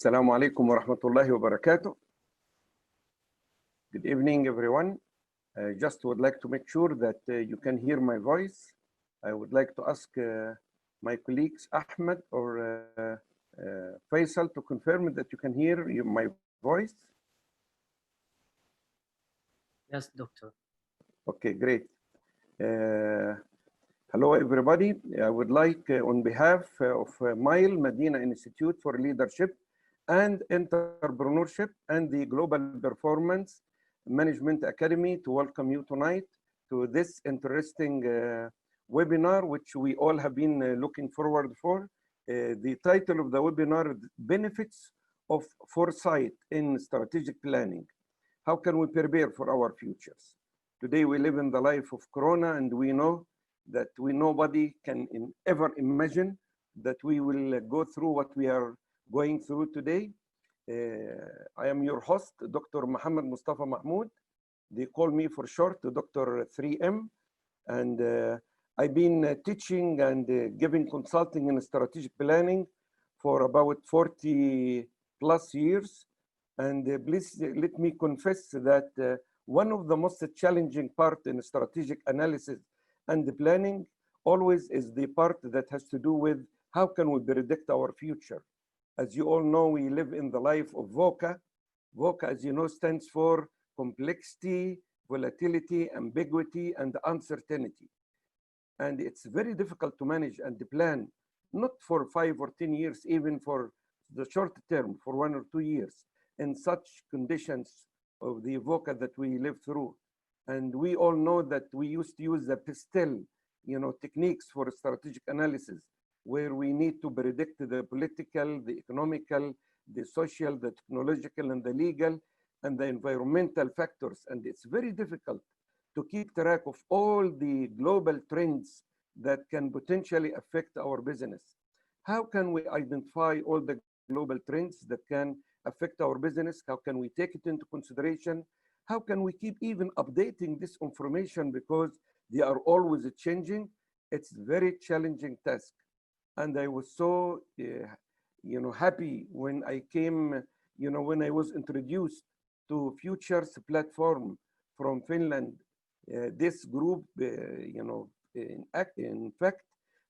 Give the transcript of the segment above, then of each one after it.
Assalamu alaikum wa rahmatullahi wa barakatuh. Good evening, everyone. I just would like to make sure that you can hear my voice. I would like to ask my colleagues, Ahmed or Faisal, to confirm that you can hear my voice. Yes, doctor. Okay, great. Hello, everybody. I would like, on behalf of MILE, Madinah Institute for Leadership and Entrepreneurship and the Global Performance Management Academy, to welcome you tonight to this interesting webinar, which we all have been looking forward for. The title of the webinar, Benefits of Foresight in Strategic Planning. How can we prepare for our futures? Today we live in the life of Corona, and we know that nobody can ever imagine that we will go through what we are going through today. I am your host, Dr. Muhammad Mustafa Mahmoud. They call me for short Dr. 3M. And I've been teaching and giving consulting in strategic planning for about 40 plus years. And please let me confess that one of the most challenging part in strategic analysis and the planning always is the part that has to do with how can we predict our future. As you all know, we live in the life of VUCA. VUCA, as you know, stands for complexity, volatility, ambiguity, and uncertainty. And it's very difficult to manage and plan, not for 5 or 10 years, even for the short term, for 1 or 2 years, in such conditions of the VUCA that we live through. And we all know that we used to use the PISTEL, techniques for strategic analysis, where we need to predict the political, the economical, the social, the technological, and the legal, and the environmental factors. And it's very difficult to keep track of all the global trends that can potentially affect our business. How can we identify all the global trends that can affect our business? How can we take it into consideration? How can we keep even updating this information, because they are always changing? It's a very challenging task. And I was so, happy when I came, when I was introduced to Futures platform from Finland. This group, in fact,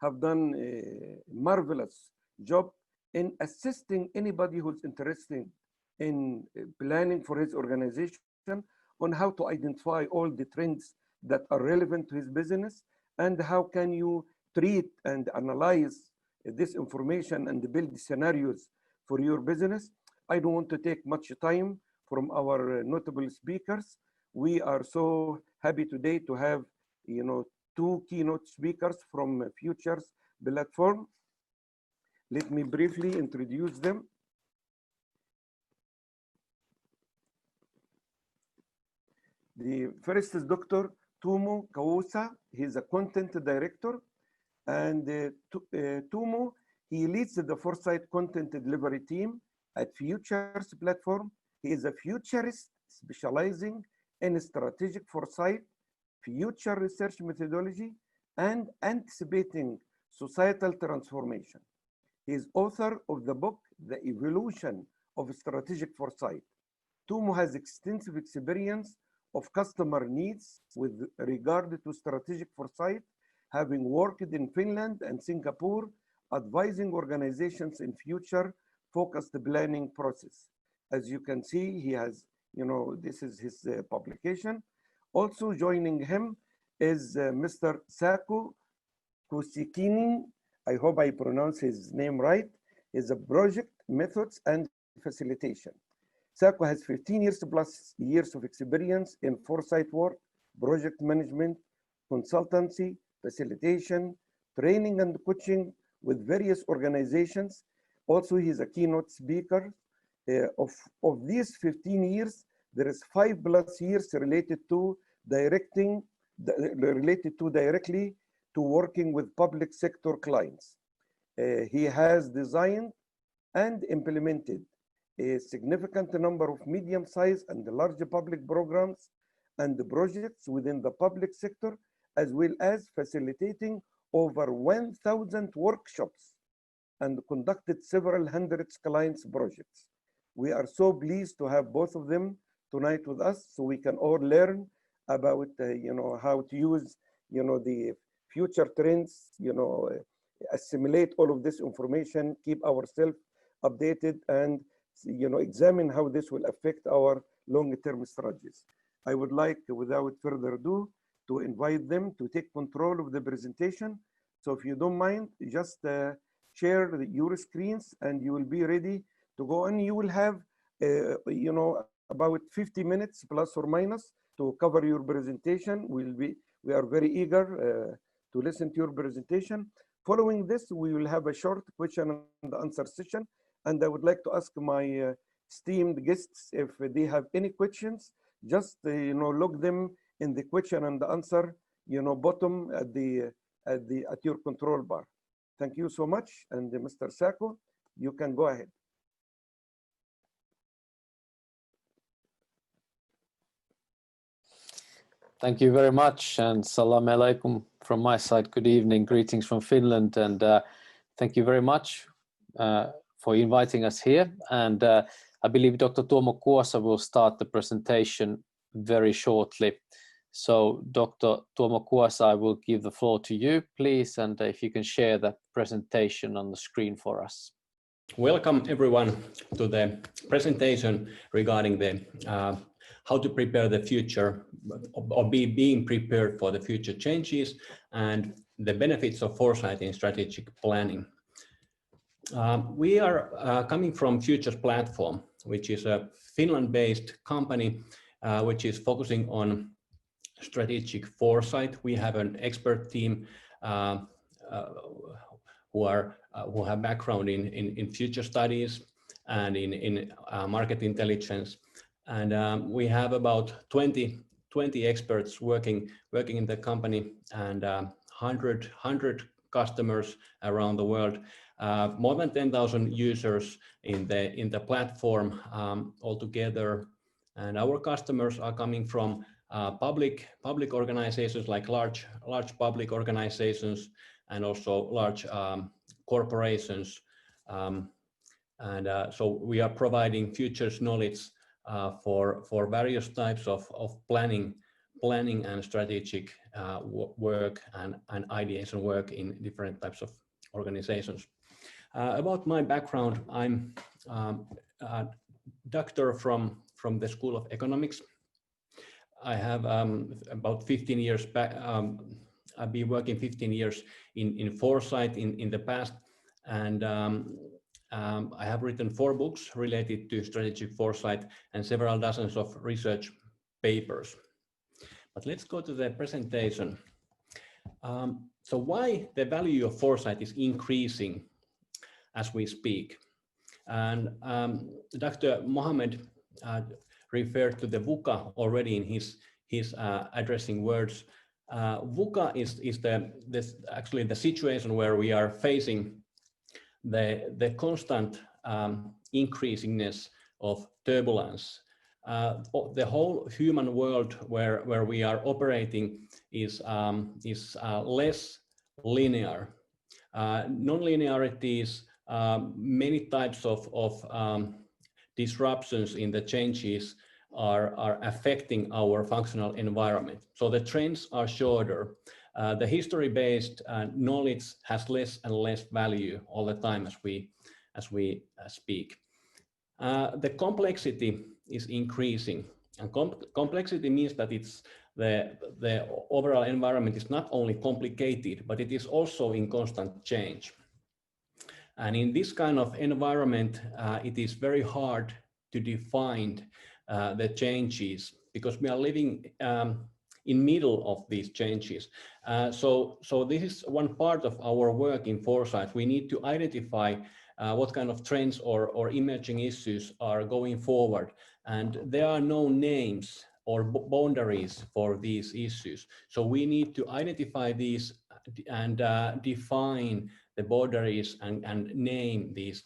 have done a marvelous job in assisting anybody who's interested in planning for his organization on how to identify all the trends that are relevant to his business, and how can you treat and analyze this information and build scenarios for your business. I don't want to take much time from our notable speakers. We are so happy today to have 2 keynote speakers from Futures platform. Let me briefly introduce them. The first is Dr. Tumo Kawusa. He's a content director. And Tumo, he leads the Foresight content delivery team at Futures platform. He is a futurist specializing in strategic foresight, future research methodology, and anticipating societal transformation. He is author of the book, The Evolution of Strategic Foresight. Tumo has extensive experience of customer needs with regard to strategic foresight, having worked in Finland and Singapore, advising organizations in future-focused planning process. As you can see, he has, this is his publication. Also joining him is Mr. Saku Kusikini. I hope I pronounce his name right. He's a project methods and facilitation. Saku has 15 years of experience in foresight work, project management, consultancy, facilitation, training and coaching with various organizations. Also, he's a keynote speaker. Of these 15 years, there is 5+ years related to directly to working with public sector clients. He has designed and implemented a significant number of medium-sized and large public programs and projects within the public sector, as well as facilitating over 1,000 workshops and conducted several hundreds clients projects. We are so pleased to have both of them tonight with us, so we can all learn about how to use the future trends, assimilate all of this information, keep ourselves updated, and examine how this will affect our long-term strategies. I would like, without further ado, to invite them to take control of the presentation. So if you don't mind, just share your screens and you will be ready to go on. You will have, about 50 minutes plus or minus to cover your presentation. We are very eager to listen to your presentation. Following this, we will have a short question and answer session. And I would like to ask my esteemed guests if they have any questions, just log them in the question and the answer bottom at your control bar. Thank you so much. And Mr. Sacco, you can go ahead. Thank you very much, and salam alaikum from my side. Good evening, greetings from Finland, and thank you very much for inviting us here. And I believe Dr. Tuomo Kuosa will start the presentation very shortly. So Dr. Tuomo Kuosa, I will give the floor to you, please, and if you can share the presentation on the screen for us. Welcome everyone to the presentation regarding the how to prepare the future or being prepared for the future changes and the benefits of foresight in strategic planning. We are coming from Futures Platform, which is a Finland-based company which is focusing on strategic foresight. We have an expert team who have background in future studies and in market intelligence. And we have about 20 experts working in the company, and 100 customers around the world, more than 10,000 users in the platform altogether. And our customers are coming from public organizations, like large public organizations, and also large corporations. So we are providing futures knowledge for various types of planning and strategic work and ideation work in different types of organizations. About my background, I'm a doctor from the School of Economics. I have about 15 years back. I've been working 15 years in foresight in the past, and I have written 4 books related to strategic foresight and several dozens of research papers. But let's go to the presentation. So why the value of foresight is increasing as we speak? And Dr. Mohammed referred to the VUCA already in his addressing words. VUCA is actually the situation where we are facing the constant increasingness of turbulence. The whole human world where we are operating is less linear. Non-linearities, many types of disruptions in the changes are affecting our functional environment. So the trends are shorter. The history-based knowledge has less and less value all the time as we speak. The complexity is increasing, and complexity means that it's the overall environment is not only complicated, but it is also in constant change. And in this kind of environment, it is very hard to define the changes, because we are living in middle of these changes. So this is one part of our work in foresight. We need to identify what kind of trends or emerging issues are going forward. And there are no names or boundaries for these issues. So we need to identify these and define the boundaries and name these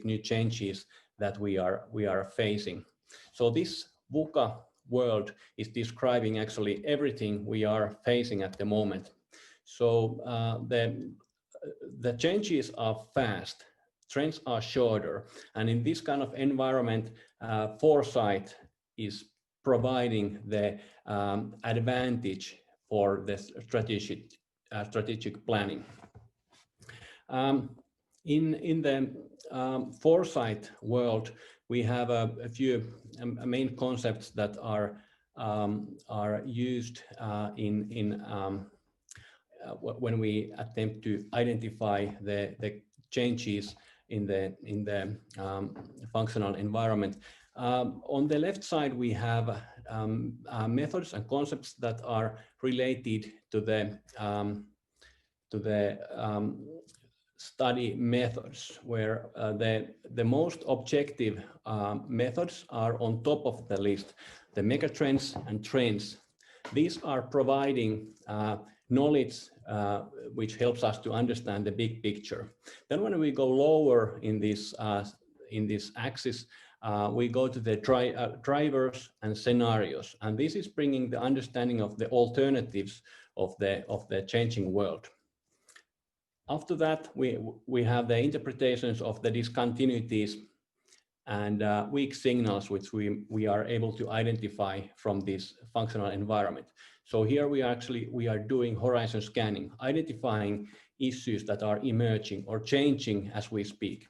new changes that we are facing. So this VUCA world is describing actually everything we are facing at the moment. So the changes are fast, trends are shorter, and in this kind of environment, foresight is providing the advantage for the strategic planning. In the foresight world, we have a few main concepts that are used when we attempt to identify the changes in the functional environment. On the left side, we have methods and concepts that are related to the study methods, where the most objective methods are on top of the list. The megatrends and trends. These are providing knowledge which helps us to understand the big picture. Then when we go lower in this axis, we go to the drivers and scenarios, and this is bringing the understanding of the alternatives of the changing world. After that, we have the interpretations of the discontinuities and weak signals, which we are able to identify from this functional environment. So here we are doing horizon scanning, identifying issues that are emerging or changing as we speak.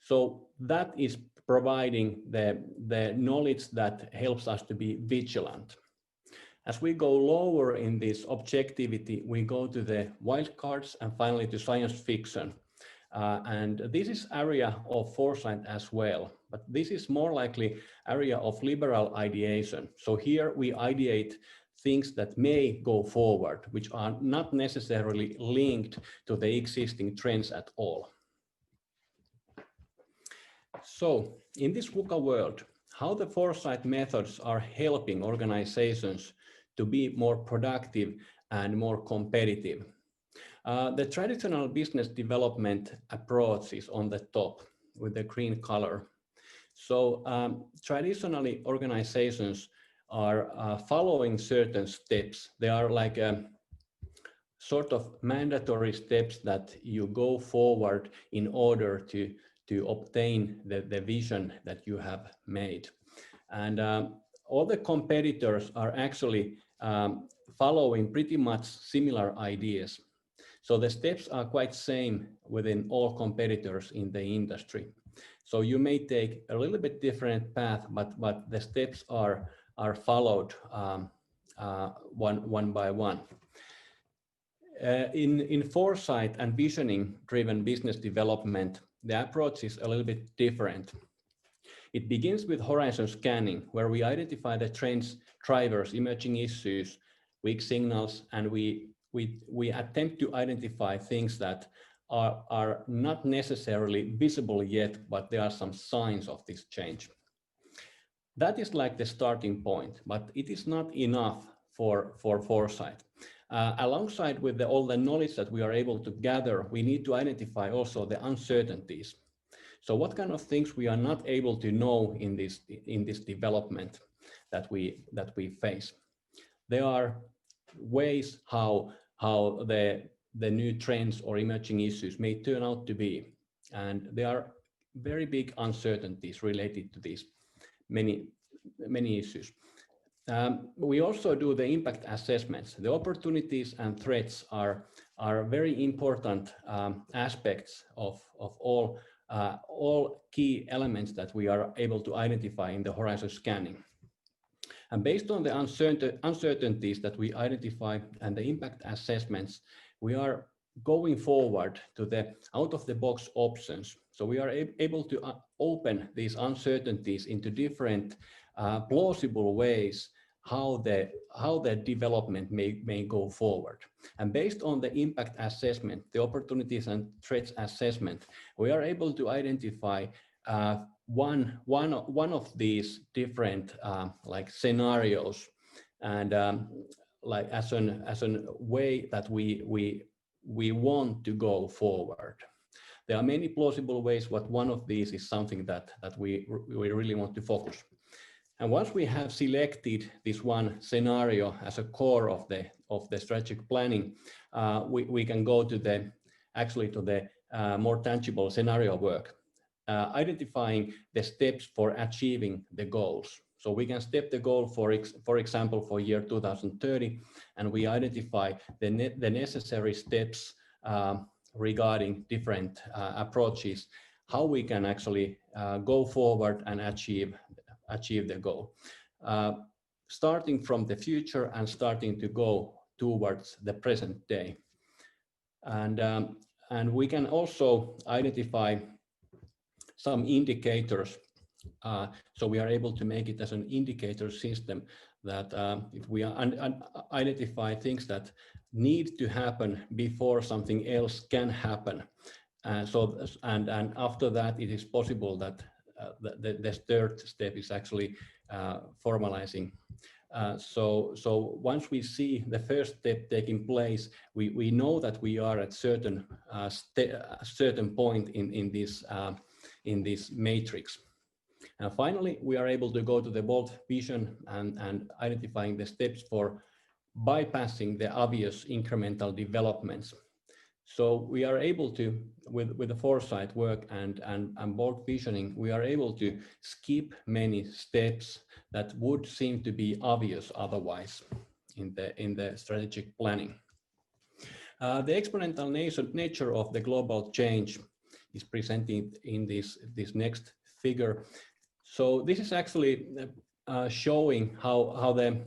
So that is providing the knowledge that helps us to be vigilant. As we go lower in this objectivity, we go to the wildcards and finally to science fiction. And this is area of foresight as well, but this is more likely area of liberal ideation. So here we ideate things that may go forward, which are not necessarily linked to the existing trends at all. So in this VUCA world, how the foresight methods are helping organizations to be more productive and more competitive. The traditional business development approach is on the top with the green color. So traditionally, organizations are following certain steps. They are like sort of mandatory steps that you go forward in order to obtain the vision that you have made. And all the competitors are actually following pretty much similar ideas. So the steps are quite same within all competitors in the industry. So you may take a little bit different path, but the steps are followed one by one. In foresight and visioning driven business development, the approach is a little bit different. It begins with horizon scanning, where we identify the trends, drivers, emerging issues, weak signals, and we attempt to identify things that are not necessarily visible yet, but there are some signs of this change. That is like the starting point, but it is not enough for foresight. Alongside with all the knowledge that we are able to gather, we need to identify also the uncertainties. So what kind of things we are not able to know in this development that we face? There are ways how the new trends or emerging issues may turn out to be, and there are very big uncertainties related to these many issues. We also do the impact assessments. The opportunities and threats are very important aspects of all key elements that we are able to identify in the horizon scanning. And based on the uncertainties that we identify and the impact assessments, we are going forward to the out-of-the-box options. So we are able to open these uncertainties into different plausible ways how the development may go forward. And based on the impact assessment, the opportunities and threats assessment, we are able to identify one of these different like scenarios, and like as an way that we want to go forward. There are many plausible ways, but one of these is something that we really want to focus. And once we have selected this one scenario as a core of the strategic planning, we can go to the actually to the more tangible scenario work, identifying the steps for achieving the goals. So we can step the goal, for example, for year 2030, and we identify the necessary steps regarding different approaches, how we can actually go forward and achieve the goal. Starting from the future and starting to go towards the present day. And we can also identify some indicators. So we are able to make it as an indicator system that if we identify things that need to happen before something else can happen. And after that, it is possible that the third step is actually formalizing. So once we see the first step taking place, we know that we are at certain point in this matrix. And finally, we are able to go to the bold vision and identifying the steps for bypassing the obvious incremental developments. So we are able to, with the foresight work and bold visioning, we are able to skip many steps that would seem to be obvious otherwise in the strategic planning. The exponential nature of the global change is presented in this next figure. So this is actually showing how the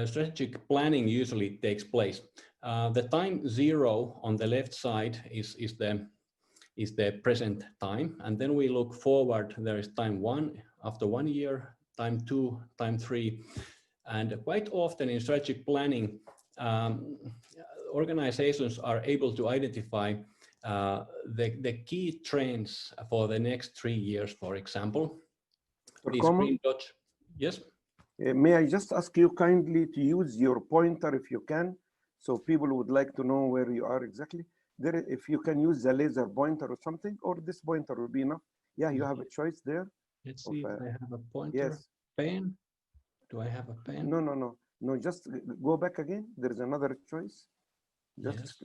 strategic planning usually takes place. The time 0 on the left side is the present time, and then we look forward. There is time 1 after 1 year, time 2, time 3, and quite often in strategic planning, organizations are able to identify the key trends for the next 3 years, for example. These green dots. Yes. May I just ask you kindly to use your pointer if you can, so people would like to know where you are exactly. There, if you can use the laser pointer or something, or this pointer will be enough. Yeah, you have a choice there. Let's see if I have a pointer. Yes. Pen. Do I have a pen? No. Just go back again. There is another choice. Just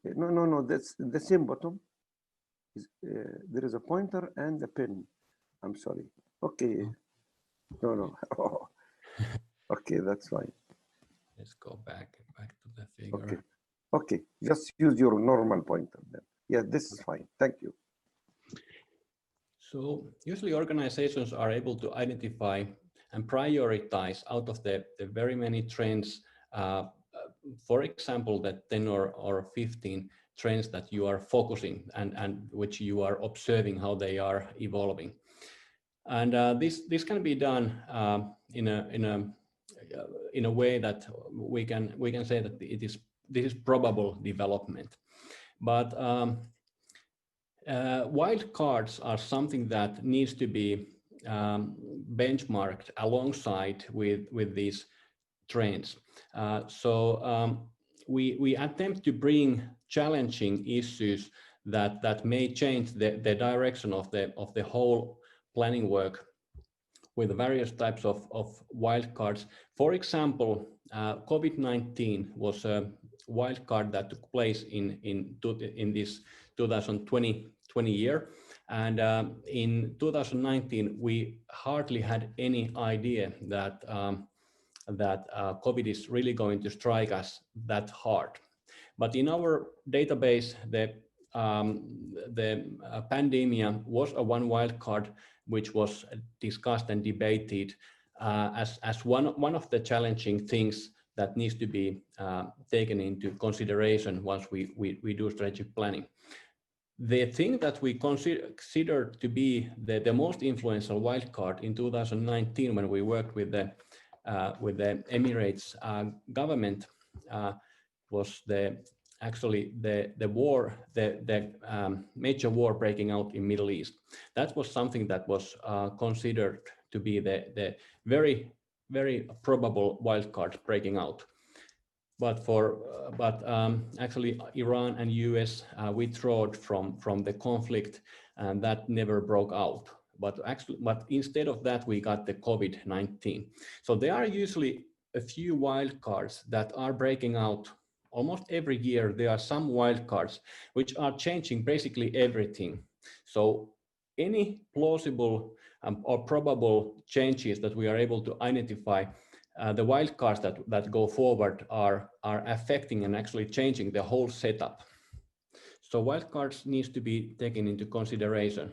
yes. No. That's the same bottom. There is a pointer and a pen. I'm sorry. Okay. No. Okay, that's fine. Let's go back to the figure. Okay. Just use your normal pointer then. Yeah, this is fine. Thank you. So usually organizations are able to identify and prioritize out of the very many trends. For example, the 10 or 15 trends that you are focusing and which you are observing how they are evolving. And this can be done in a way that we can say that this is probable development. But wild cards are something that needs to be benchmarked alongside with these trends. We attempt to bring challenging issues that may change the direction of the whole planning work with various types of wildcards. For example, COVID-19 was a wildcard that took place in this 2020 year. And in 2019, we hardly had any idea that COVID is really going to strike us that hard. But in our database, the pandemia was a one wild card which was discussed and debated as one of the challenging things that needs to be taken into consideration once we do strategic planning. The thing that we consider to be the most influential wildcard in 2019, when we worked with the Emirates government, was actually the war, the major war breaking out in Middle East. That was something that was considered to be the very, very probable wildcard breaking out. But actually Iran and US withdrew from the conflict, and that never broke out. But instead of that, we got the COVID-19. So there are usually a few wildcards that are breaking out almost every year there are some wildcards which are changing basically everything. So any plausible or probable changes that we are able to identify, the wildcards that go forward are affecting and actually changing the whole setup. So wildcards needs to be taken into consideration.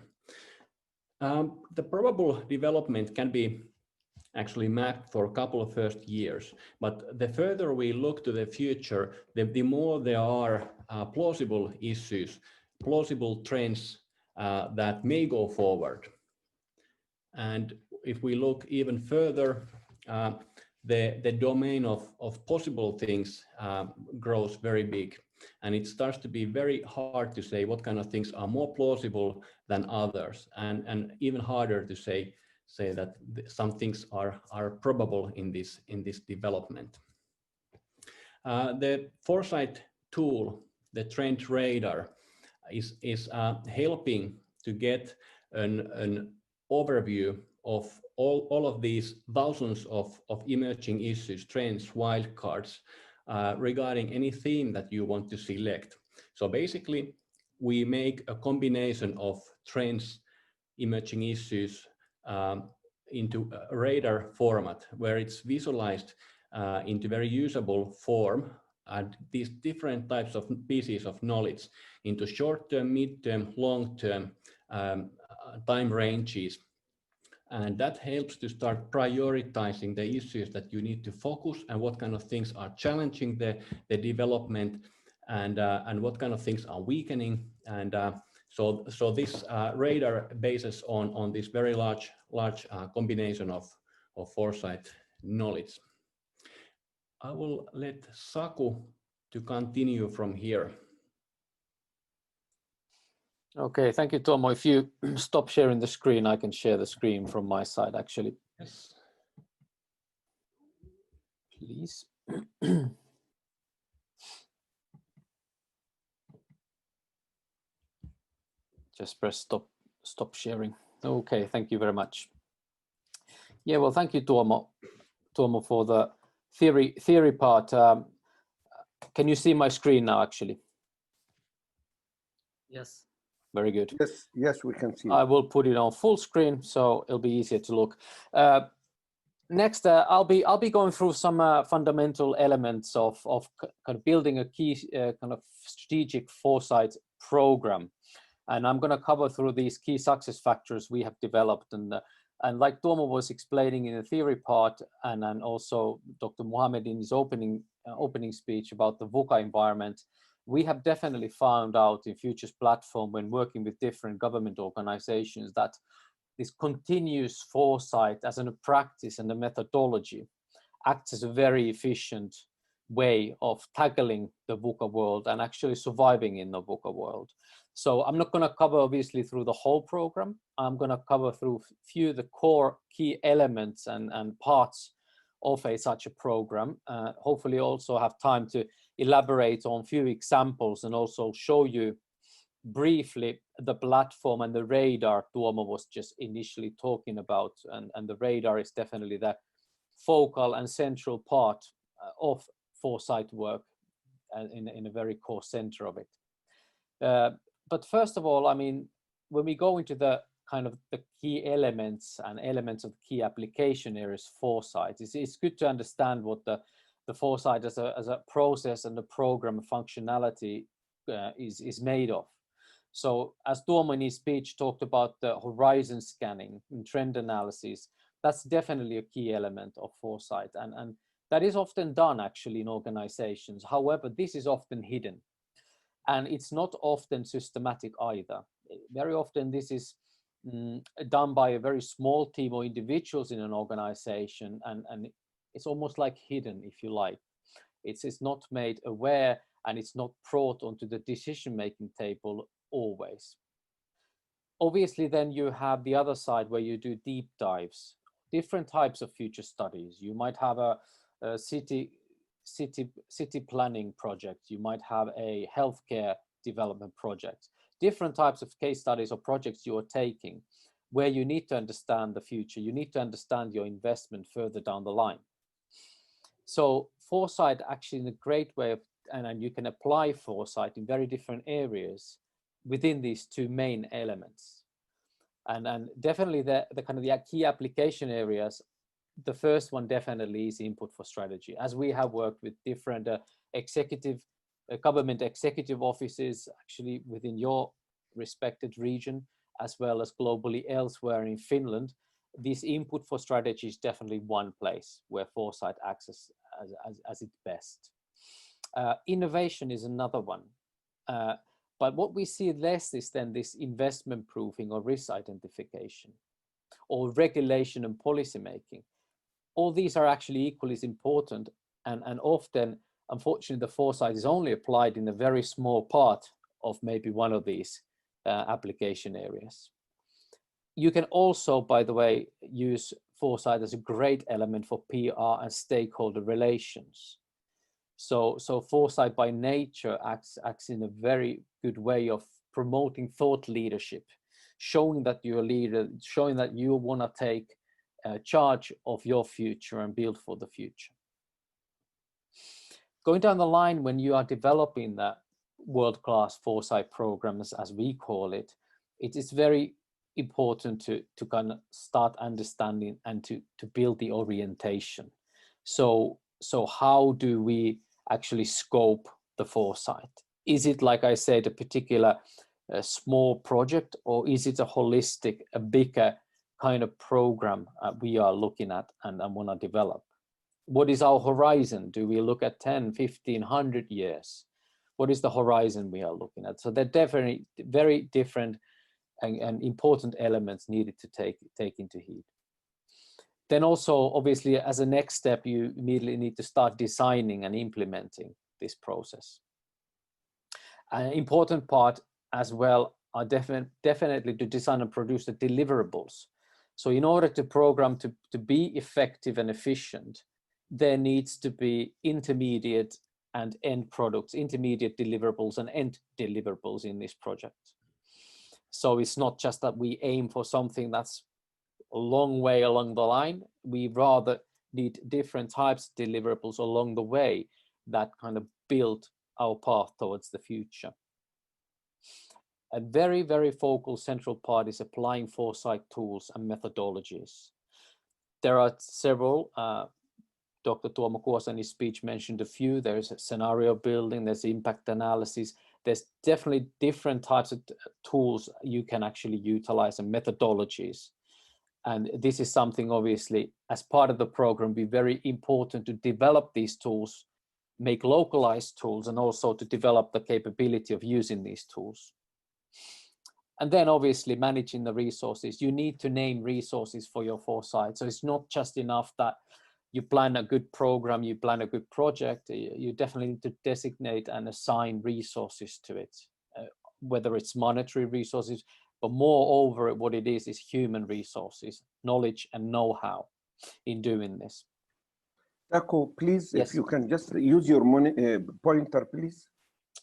The probable development can be actually mapped for a couple of first years, but the further we look to the future, the more there are plausible issues, plausible trends that may go forward. And if we look even further, the domain of possible things grows very big, and it starts to be very hard to say what kind of things are more plausible than others, and even harder to say that some things are probable in this development. The Foresight tool, the trend radar, is helping to get an overview of all of these thousands of emerging issues, trends, wildcards regarding any theme that you want to select. So basically, we make a combination of trends, emerging issues into a radar format where it's visualized into very usable form, and these different types of pieces of knowledge into short-term, mid-term, long-term time ranges. And that helps to start prioritizing the issues that you need to focus and what kind of things are challenging the development, and what kind of things are weakening. And so this radar bases on this very large combination of Foresight knowledge. I will let Saku to continue from here. Okay, thank you, Tomo. If you stop sharing the screen, I can share the screen from my side, actually. Yes. Please. Just press stop sharing. Okay, thank you very much. Yeah, well, thank you, Tomo, for the theory part. Can you see my screen now, actually? Yes. Very good. Yes, we can see. I will put it on full screen, so it'll be easier to look. Next, I'll be going through some fundamental elements of kind of building a key kind of strategic foresight program, and I'm going to cover through these key success factors we have developed, and like Tomo was explaining in the theory part, and then also Dr. Mohammed in his opening speech about the VUCA environment. We have definitely found out in Futures platform, when working with different government organizations, that this continuous foresight as a practice and a methodology acts as a very efficient way of tackling the VUCA world and actually surviving in the VUCA world. So I'm not going to cover obviously through the whole program. I'm going to cover through a few of the core key elements and parts of such a program. Hopefully also have time to elaborate on a few examples and also show you briefly the platform and the radar Tuomo was just initially talking about, and the radar is definitely the focal and central part of foresight work in a very core center of it. But first of all, I mean, when we go into the kind of the key elements and elements of key application areas foresight, it's good to understand what the foresight as a process and the program functionality is made of. So as Tuomo in his speech talked about the horizon scanning and trend analysis, that's definitely a key element of foresight, and that is often done actually in organizations. However, this is often hidden, and it's not often systematic either. Very often this is done by a very small team or individuals in an organization, and it's almost like hidden, if you like. It's not made aware, and it's not brought onto the decision-making table always. Obviously, then you have the other side where you do deep dives, different types of future studies. You might have a city planning project. You might have a healthcare development project. Different types of case studies or projects you are taking, where you need to understand the future. You need to understand your investment further down the line. So foresight actually is a great way of and you can apply foresight in very different areas within these two main elements. And definitely the kind of the key application areas, the first one definitely is input for strategy. As we have worked with different government executive offices, actually within your respected region, as well as globally elsewhere in Finland, this input for strategy is definitely one place where foresight acts as its best. Innovation is another one. But what we see less is then this investment proofing or risk identification or regulation and policy making. All these are actually equally as important, and often, unfortunately, the foresight is only applied in a very small part of maybe one of these application areas. You can also, by the way, use foresight as a great element for PR and stakeholder relations. So foresight by nature acts in a very good way of promoting thought leadership, showing that you're a leader, showing that you want to take charge of your future and build for the future. Going down the line, when you are developing the world-class foresight programs, as we call it, it is very important to kind of start understanding and to build the orientation. So how do we actually scope the foresight? Is it, like I said, a particular small project, or is it a holistic, a bigger kind of program we are looking at and want to develop? What is our horizon? Do we look at 10, 15, 100 years? What is the horizon we are looking at? So they're definitely very different and important elements needed to take into heed. Then also, obviously, as a next step, you immediately need to start designing and implementing this process. An important part as well are definitely to design and produce the deliverables. So in order to program to be effective and efficient, there needs to be intermediate and end products, intermediate deliverables and end deliverables in this project. So it's not just that we aim for something that's a long way along the line. We rather need different types of deliverables along the way that kind of build our path towards the future. A very, very focal central part is applying foresight tools and methodologies. There are several. Dr. Tuomo Kuosa in his speech mentioned a few. There's scenario building, there's impact analysis. There's definitely different types of tools you can actually utilize and methodologies. And this is something, obviously, as part of the program, be very important to develop these tools, make localized tools, and also to develop the capability of using these tools. And then obviously managing the resources. You need to name resources for your foresight. So it's not just enough that you plan a good program, you plan a good project. You definitely need to designate and assign resources to it, whether it's monetary resources, but moreover, what it is human resources, knowledge and know-how in doing this. Taco, please, Yes. if you can just use your pointer, please.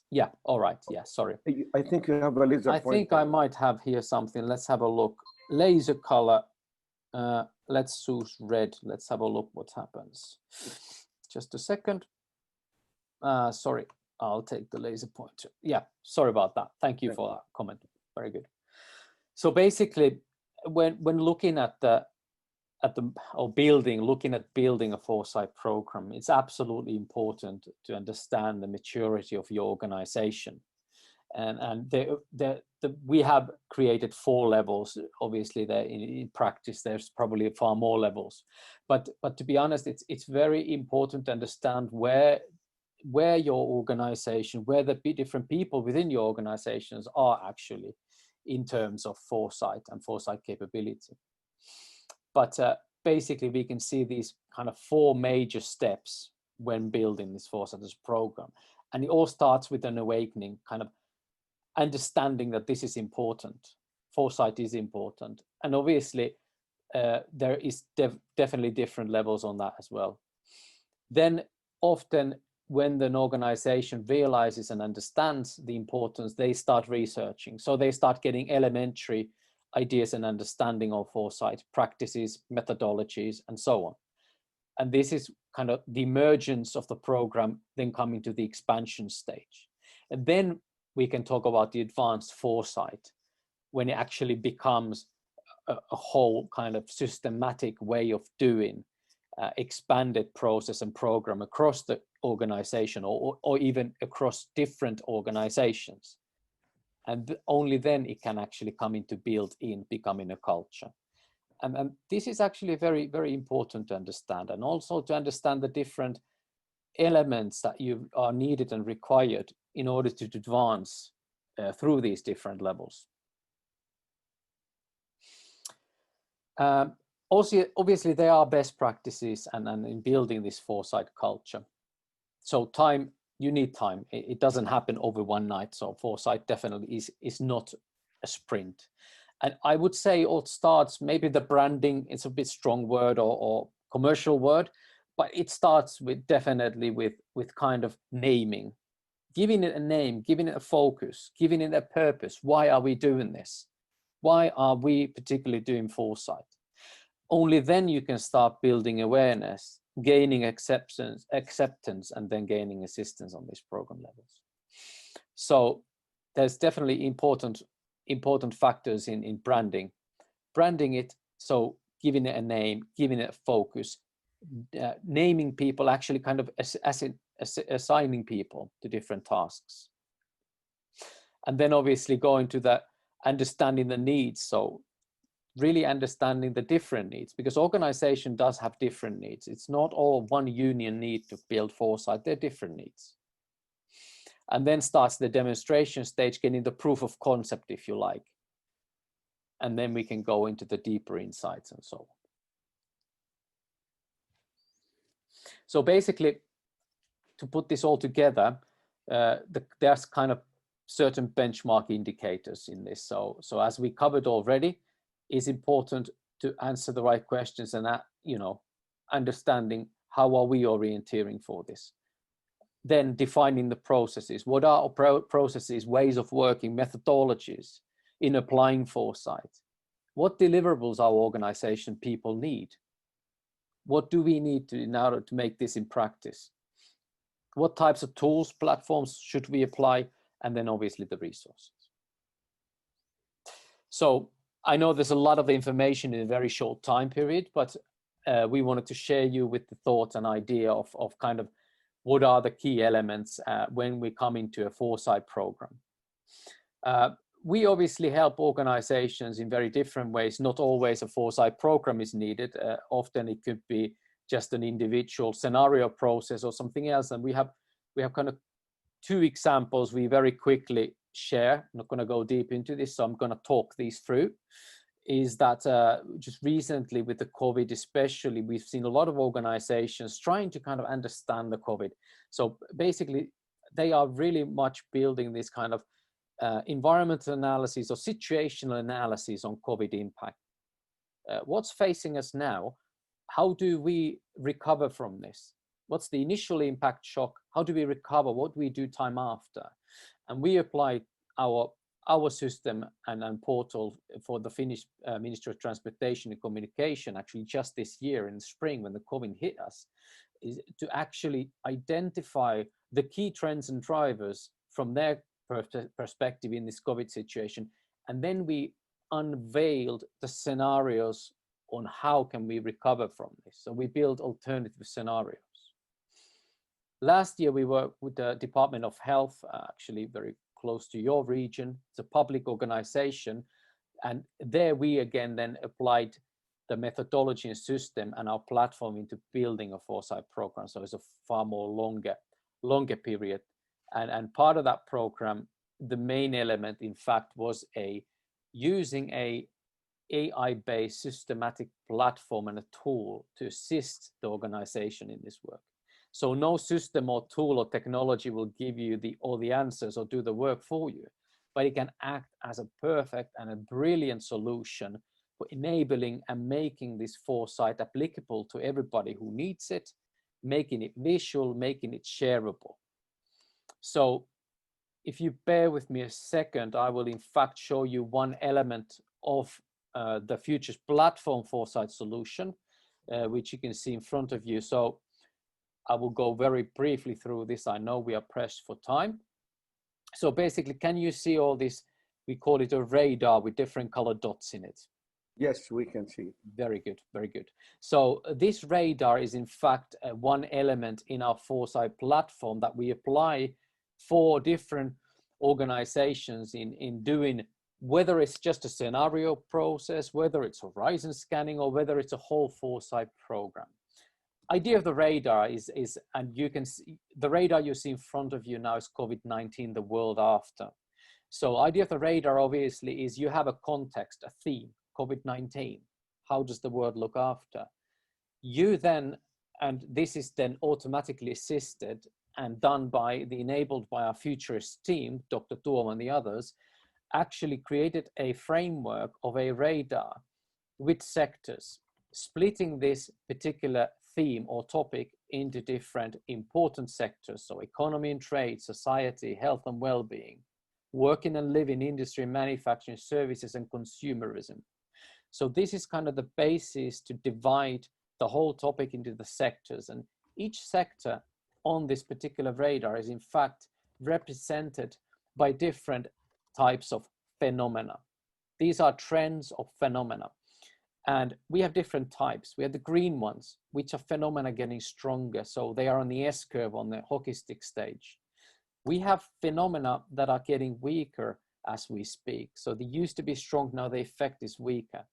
Yeah, all right, yeah, sorry. I think you have a laser pointer. I think I might have here something. Let's have a look. Laser color. Let's choose red. Let's have a look what happens. Just a second. Sorry, I'll take the laser pointer. Yeah, sorry about that. Thank you for that comment. Very good. So basically, when looking at looking at building a foresight program, it's absolutely important to understand the maturity of your organization. And we have created 4 levels. Obviously, there in practice, there's probably far more levels. But to be honest, it's very important to understand where your organization, where the different people within your organizations are actually in terms of foresight and foresight capability. But basically, we can see these kind of 4 major steps when building this foresight as a program. And it all starts with an awakening, kind of understanding that this is important. Foresight is important. And obviously, there is definitely different levels on that as well. Then often when an organization realizes and understands the importance, they start researching. So they start getting elementary ideas and understanding of foresight, practices, methodologies, and so on. And this is kind of the emergence of the program, then coming to the expansion stage. And then we can talk about the advanced foresight, when it actually becomes a whole kind of systematic way of doing expanded process and program across the organization, or even across different organizations. And only then it can actually come into built-in, becoming a culture. And this is actually very, very important to understand, and also to understand the different elements that you are needed and required in order to advance through these different levels. Also, obviously, there are best practices and in building this foresight culture. So time, you need time. It doesn't happen over one night. So foresight definitely is not a sprint. And I would say it starts, maybe the branding, it's a bit strong word or commercial word, but it starts with definitely with kind of naming, giving it a name, giving it a focus, giving it a purpose. Why are we doing this? Why are we particularly doing foresight? Only then you can start building awareness, gaining acceptance, and then gaining assistance on these program levels. So there's definitely important factors in branding it. So giving it a name, giving it a focus, naming people, actually kind of assigning people to different tasks. And then obviously going to the understanding the needs. So really understanding the different needs, because organization does have different needs. It's not all one union need to build foresight, they're different needs. And then starts the demonstration stage, getting the proof of concept, if you like. And then we can go into the deeper insights and so on. So basically, to put this all together, there's kind of certain benchmark indicators in this. So as we covered already, it's important to answer the right questions and understanding how are we orienteering for this. Then defining the processes. What are our processes, ways of working, methodologies in applying foresight? What deliverables our organization people need? What do we need in order to make this in practice? What types of tools, platforms should we apply? And then obviously the resources. So I know there's a lot of information in a very short time period, but we wanted to share you with the thoughts and idea of kind of what are the key elements when we come into a foresight program. We obviously help organizations in very different ways. Not always a foresight program is needed. Often it could be just an individual scenario process or something else. And we have kind of two examples we very quickly share. I'm not going to go deep into this, so I'm going to talk these through. Is that just recently with the COVID especially, we've seen a lot of organizations trying to kind of understand the COVID. So basically, they are really much building this kind of environmental analysis or situational analysis on COVID impact. What's facing us now? How do we recover from this? What's the initial impact shock? How do we recover? What do we do time after? And we applied our system and portal for the Finnish Ministry of Transportation and Communication, actually just this year in the spring when the COVID hit us, is to actually identify the key trends and drivers from their perspective in this COVID situation. And then we unveiled the scenarios on how can we recover from this. So we built alternative scenarios. Last year, we worked with the Department of Health, actually very close to your region. It's a public organization. And there we again then applied the methodology and system and our platform into building a foresight program. So it's a far more longer period. And part of that program, the main element, in fact, was using a AI-based systematic platform and a tool to assist the organization in this work. So no system or tool or technology will give you all the answers or do the work for you, but it can act as a perfect and a brilliant solution for enabling and making this foresight applicable to everybody who needs it, making it visual, making it shareable. So if you bear with me a second, I will in fact show you one element of the Futures platform foresight solution, which you can see in front of you. So I will go very briefly through this. I know we are pressed for time. So basically, can you see all this? We call it a radar with different colored dots in it. Yes, we can see. Very good, very good. So this radar is in fact one element in our Foresight platform that we apply for different organizations in doing, whether it's just a scenario process, whether it's horizon scanning, or whether it's a whole Foresight program. Idea of the radar is, and you can see, the radar you see in front of you now is COVID-19, the world after. So idea of the radar obviously is you have a context, a theme, COVID-19. How does the world look after? You then, and this is then automatically assisted and done by enabled by our futurist team, Dr. Tuom and the others, actually created a framework of a radar with sectors, splitting this particular theme or topic into different important sectors. So economy and trade, society, health and well-being, working and living, industry, manufacturing, services, and consumerism. So this is kind of the basis to divide the whole topic into the sectors. And each sector on this particular radar is in fact represented by different types of phenomena. These are trends of phenomena. And we have different types. We have the green ones, which are phenomena getting stronger. So they are on the S curve, on the hockey stick stage. We have phenomena that are getting weaker as we speak. So they used to be strong, now the effect is weaker.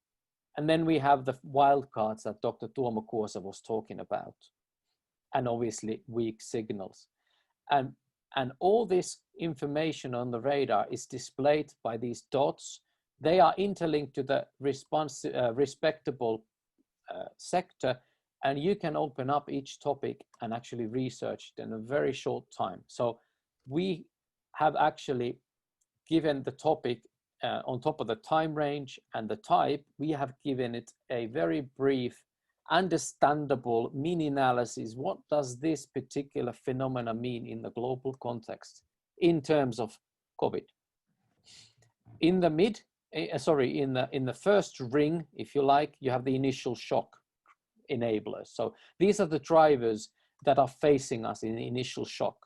And then we have the wildcards that Dr. Tuomo Kuosa was talking about, and obviously weak signals. And all this information on the radar is displayed by these dots. They are interlinked to the respectable sector, and you can open up each topic and actually research it in a very short time. So we have actually given the topic on top of the time range and the type, we have given it a very brief, understandable mini analysis. What does this particular phenomena mean in the global context in terms of COVID? In the in the first ring, if you like, you have the initial shock enablers. So these are the drivers that are facing us in the initial shock.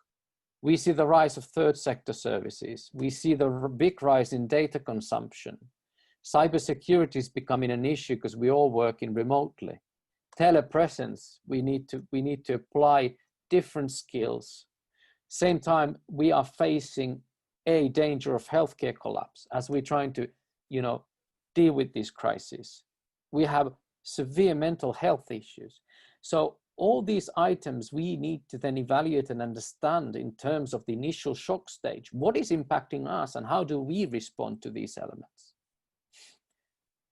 We see the rise of third sector services. We see the big rise in data consumption. Cybersecurity is becoming an issue because we all working remotely. Telepresence, we need to apply different skills. Same time, we are facing a danger of healthcare collapse as we're trying to, deal with this crisis. We have severe mental health issues. So all these items we need to then evaluate and understand in terms of the initial shock stage. What is impacting us and how do we respond to these elements?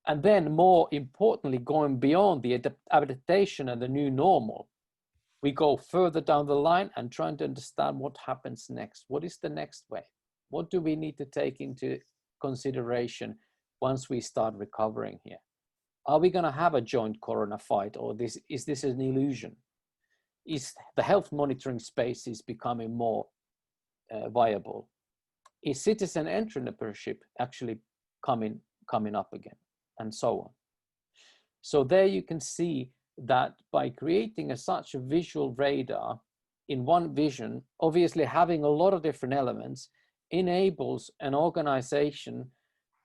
And then more importantly, going beyond the adaptation and the new normal, we go further down the line and trying to understand what happens next. What is the next way? What do we need to take into consideration once we start recovering here? Are we going to have a joint corona fight, or is this an illusion? Is the health monitoring space is becoming more viable? Is citizen entrepreneurship actually coming up again, and so on? So there you can see that by creating such a visual radar in one vision, obviously having a lot of different elements enables an organization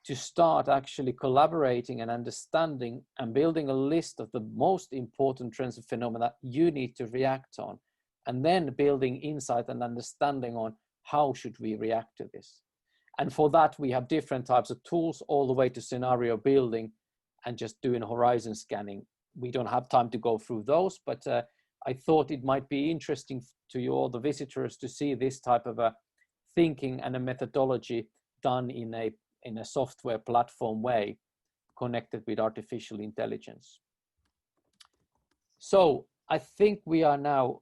to start actually collaborating and understanding and building a list of the most important trends and phenomena that you need to react on, and then building insight and understanding on how should we react to this. And for that, we have different types of tools all the way to scenario building and just doing horizon scanning. We don't have time to go through those, but I thought it might be interesting to you all, the visitors, to see this type of a thinking and a methodology done in a software platform way, connected with artificial intelligence. So I think we are now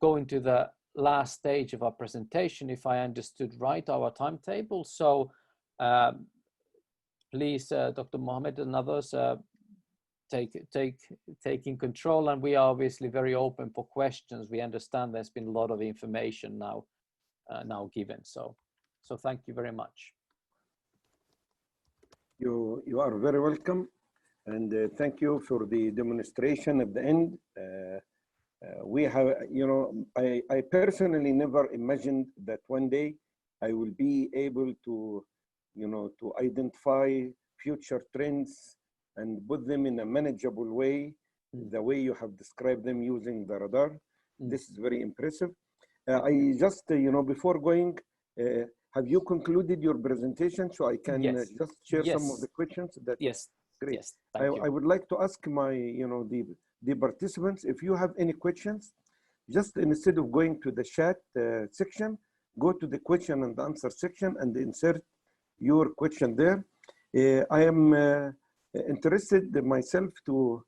going to the last stage of our presentation, if I understood right, our timetable. So please, Dr. Mohammed and others, taking control, and we are obviously very open for questions. We understand there's been a lot of information now given. So thank you very much. You are very welcome, and thank you for the demonstration at the end. We have, you know, I personally never imagined that one day I will be able to, you know, to identify future trends and put them in a manageable way, the way you have described them using the radar. This is very impressive. I just, you know, before going, have you concluded your presentation so I can just share some of the questions? That Yes. Great. Yes. Thank you. I would like to ask my, you know, the participants, if you have any questions, just instead of going to the chat section, go to the question and answer section and insert your question there. I am interested myself to,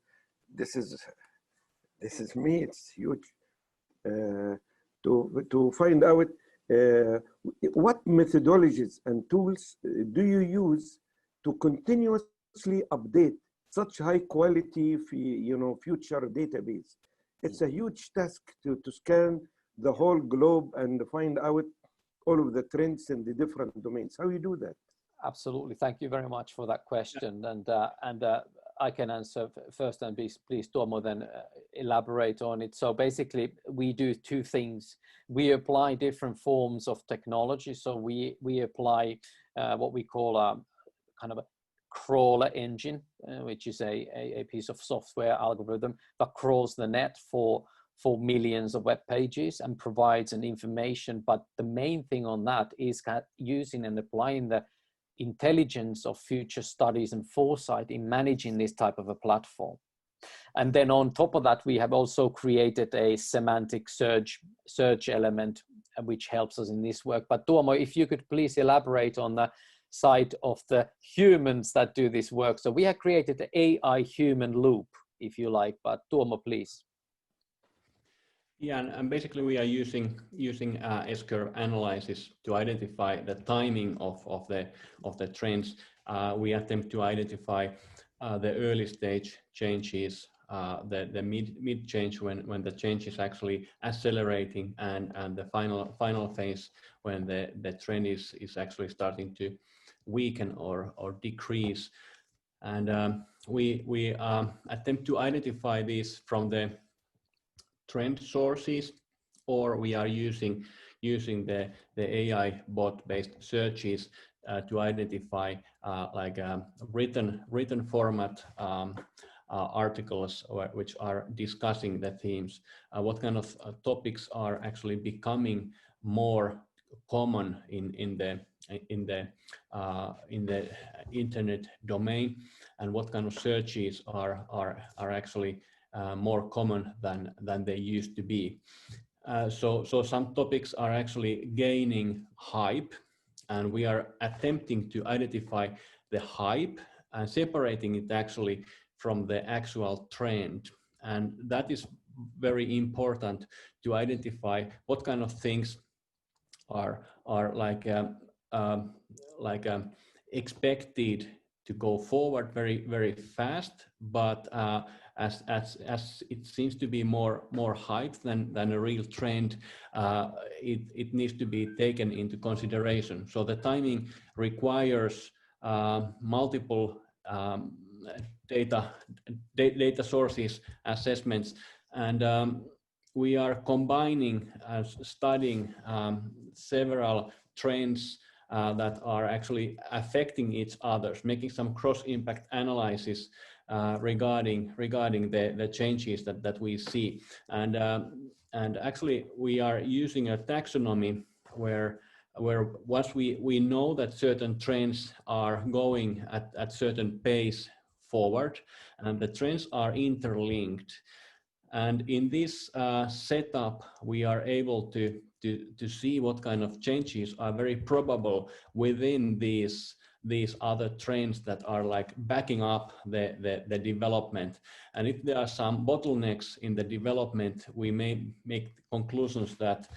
this is me, it's huge, to find out what methodologies and tools do you use to continuously update such high quality, you know, future database? It's a huge task to scan the whole globe and find out all of the trends in the different domains. How you do that? Absolutely. Thank you very much for that question. And I can answer first, and please Tuomo then elaborate on it. So basically we do two things. We apply different forms of technology. So we apply what we call a kind of a crawler engine, which is a piece of software algorithm that crawls the net for millions of web pages and provides an information. But the main thing on that is using and applying the intelligence of future studies and foresight in managing this type of a platform. And then on top of that, we have also created a semantic search element, which helps us in this work. But Tuomo, if you could please elaborate on the side of the humans that do this work. So we have created the AI human loop, if you like, but Tuomo, please. Yeah, and basically we are using S-curve analysis to identify the timing of the trends. We attempt to identify the early stage changes, the mid change when the change is actually accelerating, and the final phase when the trend is actually starting to weaken or decrease. And we attempt to identify this from the trend sources, or we are using the AI bot based searches to identify like written format articles which are discussing the themes, what kind of topics are actually becoming more common in the internet domain, and what kind of searches are actually more common than they used to be. So some topics are actually gaining hype, and we are attempting to identify the hype and separating it actually from the actual trend. And that is very important to identify what kind of things are expected to go forward very fast, but as it seems to be more hype than a real trend, it needs to be taken into consideration. So the timing requires multiple data sources, assessments, and we are combining studying several trends that are actually affecting each other, making some cross-impact analysis regarding the changes that we see. And actually we are using a taxonomy where once we know that certain trends are going at certain pace forward, and the trends are interlinked. And in this setup, we are able to see what kind of changes are very probable within these other trends that are like backing up the development. And if there are some bottlenecks in the development, we may make conclusions that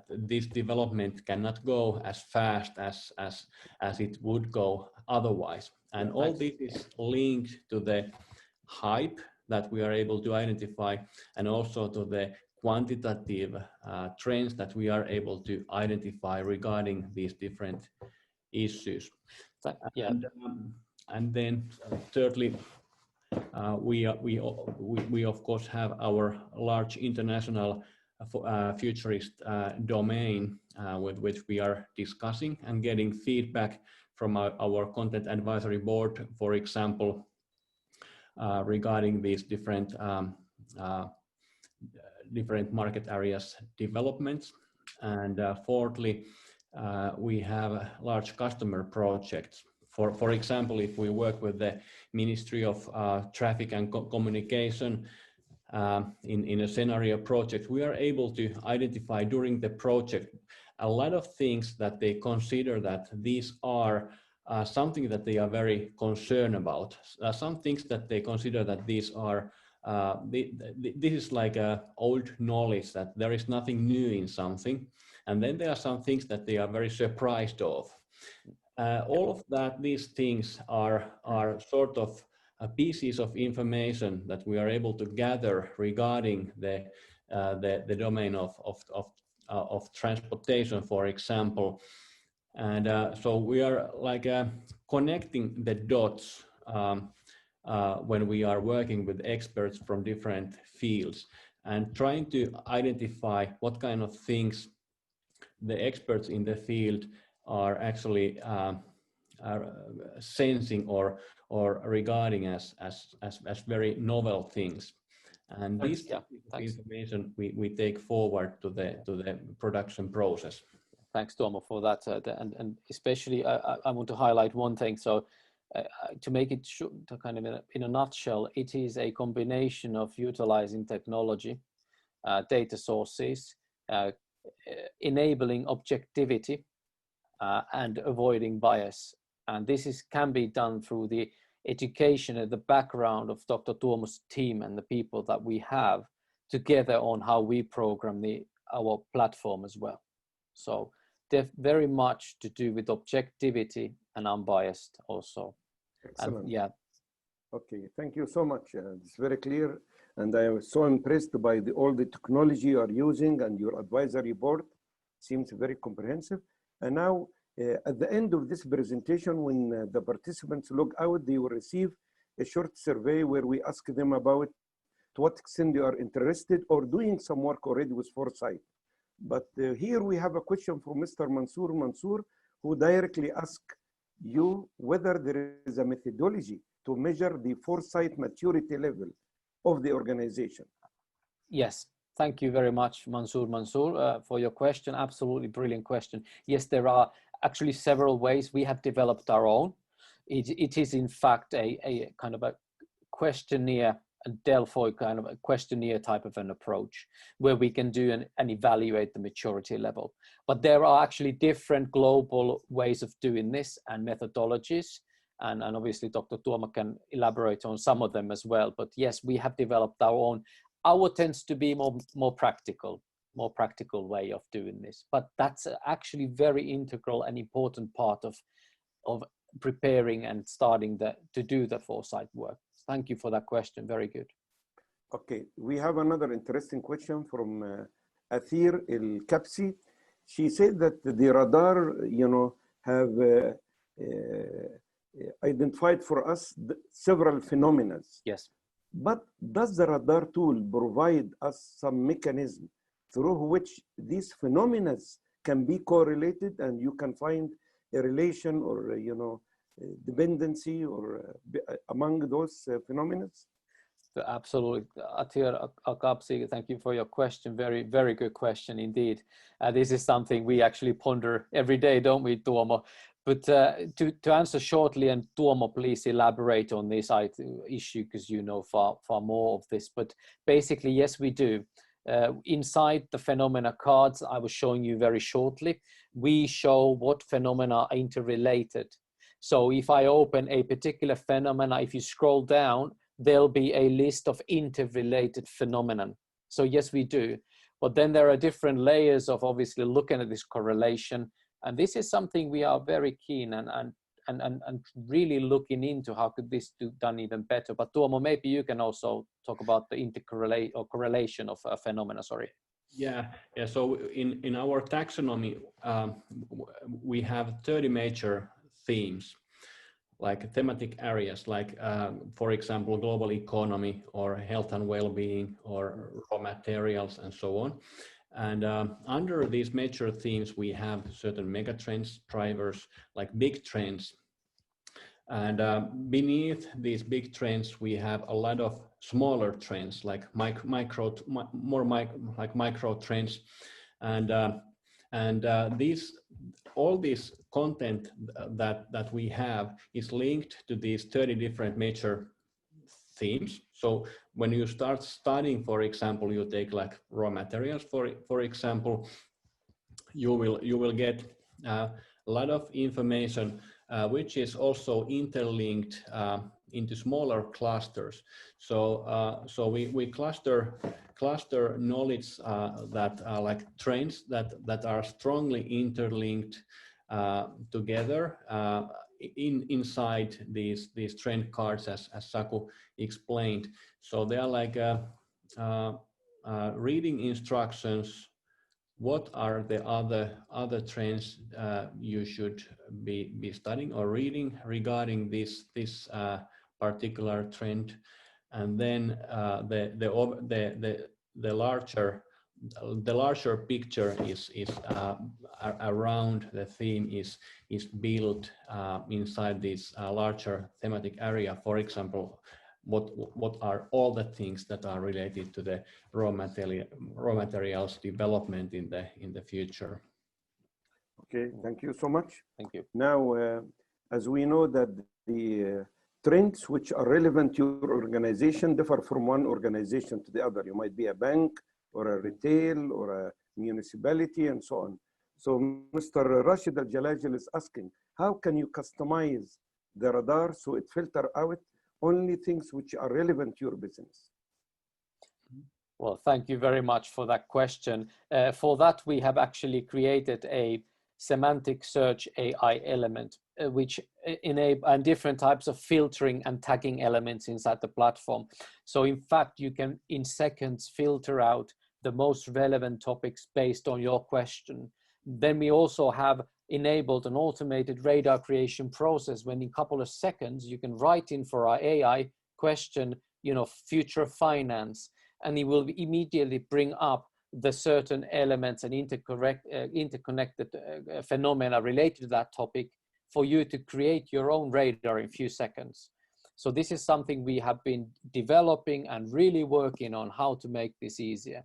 this development cannot go as fast as it would go otherwise. And all this is linked to the hype that we are able to identify, and also to the quantitative trends that we are able to identify regarding these different issues. Yeah. And then thirdly, We of course have our large international futurist domain with which we are discussing and getting feedback from our content advisory board, for example, regarding these different market areas developments. And fourthly, we have large customer projects. For example, if we work with the Ministry of Traffic and Communication in a scenario project, we are able to identify during the project a lot of things that they consider that these are something that they are very concerned about. Some things that they consider that these are this is like old knowledge, that there is nothing new in something. And then there are some things that they are very surprised of. All of that, these things are sort of pieces of information that we are able to gather regarding the domain of transportation, for example. And so we are like connecting the dots when we are working with experts from different fields and trying to identify what kind of things the experts in the field are actually sensing or regarding as very novel things. And this information we take forward to the production process. Thanks, Tuomo, for that. And especially, I want to highlight one thing. So to make it kind of in a nutshell, it is a combination of utilizing technology, data sources, enabling objectivity, and avoiding bias. And this can be done through the education and the background of Dr. Tuomo's team and the people that we have together on how we program our platform as well. So they're very much to do with objectivity and unbiased also. Excellent. And, yeah. Okay, thank you so much. It's very clear. And I was so impressed by all the technology you are using, and your advisory board seems very comprehensive. And now, at the end of this presentation, when the participants log out, they will receive a short survey where we ask them about to what extent they are interested or doing some work already with Foresight. But here we have a question from Mr. Mansour, who directly asked you whether there is a methodology to measure the Foresight maturity level of the organization. Yes, thank you very much, Mansour, for your question. Absolutely brilliant question. Yes, there are actually several ways. We have developed our own. It is in fact a kind of a questionnaire, a Delphi kind of a questionnaire type of an approach where we can do and evaluate the maturity level. But there are actually different global ways of doing this and methodologies. And obviously Dr. Tuomo can elaborate on some of them as well. But yes, we have developed our own. Our tends to be more practical way of doing this. But that's actually very integral and important part of preparing and starting to do the Foresight work. Thank you for that question. Very good. Okay, we have another interesting question from Athir El-Kapsi. She said that the radar, have identified for us several phenomena. Yes. But does the radar tool provide us some mechanism through which these phenomena can be correlated and you can find a relation or, dependency or among those phenomena? Absolutely. Athir El-Kapsi, thank you for your question. Very, very good question indeed. This is something we actually ponder every day, don't we, Tuomo? But to answer shortly, and Tuomo, please elaborate on this issue because you know far more of this. But basically, yes, we do. Inside the phenomena cards I was showing you very shortly, we show what phenomena are interrelated. So if I open a particular phenomena, if you scroll down, there'll be a list of interrelated phenomena. So yes, we do. But then there are different layers of obviously looking at this correlation. And this is something we are very keen and really looking into how could this be done even better. But Tuomo, maybe you can also talk about the correlation of phenomena, sorry. Yeah. So in our taxonomy, we have 30 major themes. like thematic areas, like for example, global economy or health and well-being or raw materials and so on. And under these major themes, we have certain mega trends, drivers, like big trends. And beneath these big trends, we have a lot of smaller trends, like micro trends. And all this content that we have is linked to these 30 different major themes. So when you start studying, for example, you take like raw materials, for example, you will get a lot of information which is also interlinked into smaller clusters. So so we cluster knowledge that are like trends that are strongly interlinked together inside these trend cards, as Saku explained. So they are like reading instructions. What are the other trends you should be studying or reading regarding this particular trend, and then the larger picture is around the theme is built inside this larger thematic area. For example, what are all the things that are related to the raw materials development in the future. Okay, thank you so much. Thank you. Now, as we know that the trends which are relevant to your organization differ from one organization to the other. You might be a bank or a retail or a municipality and so on. So Mr. Rashid Al-Jalajil is asking, how can you customize the radar so it filter out only things which are relevant to your business? Well, thank you very much for that question. For that, we have actually created a semantic search AI element, which enable and different types of filtering and tagging elements inside the platform. So in fact, you can in seconds filter out the most relevant topics based on your question. Then we also have enabled an automated radar creation process when in a couple of seconds you can write in for our AI question, future finance, and it will immediately bring up the certain elements and interconnected phenomena related to that topic for you to create your own radar in a few seconds. So this is something we have been developing and really working on how to make this easier.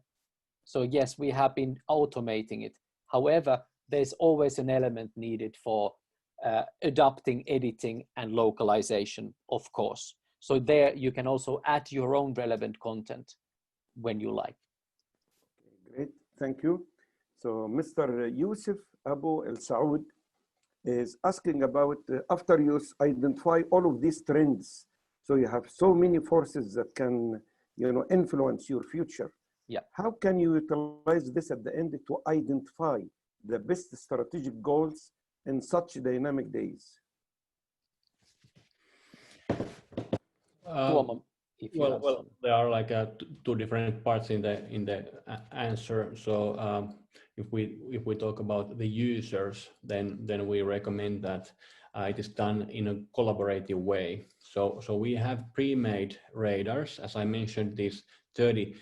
So yes, we have been automating it. However, there's always an element needed for adapting, editing, and localization, of course. So there you can also add your own relevant content when you like. Great, thank you. So Mr. Yusuf Abu El Saud is asking about after you identify all of these trends, so you have so many forces that can influence your future. Yeah. How can you utilize this at the end to identify the best strategic goals in such dynamic days? Well, there are like two different parts in the answer. So if we talk about the users, then we recommend that it is done in a collaborative way. So we have pre-made radars, as I mentioned, these 30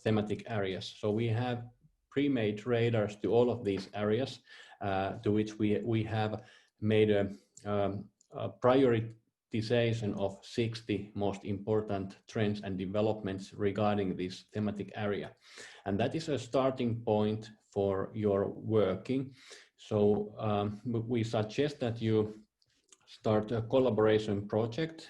thematic areas. So we have pre-made radars to all of these areas, to which we have made a prioritization of 60 most important trends and developments regarding this thematic area. And that is a starting point for your working. So we suggest that you start a collaboration project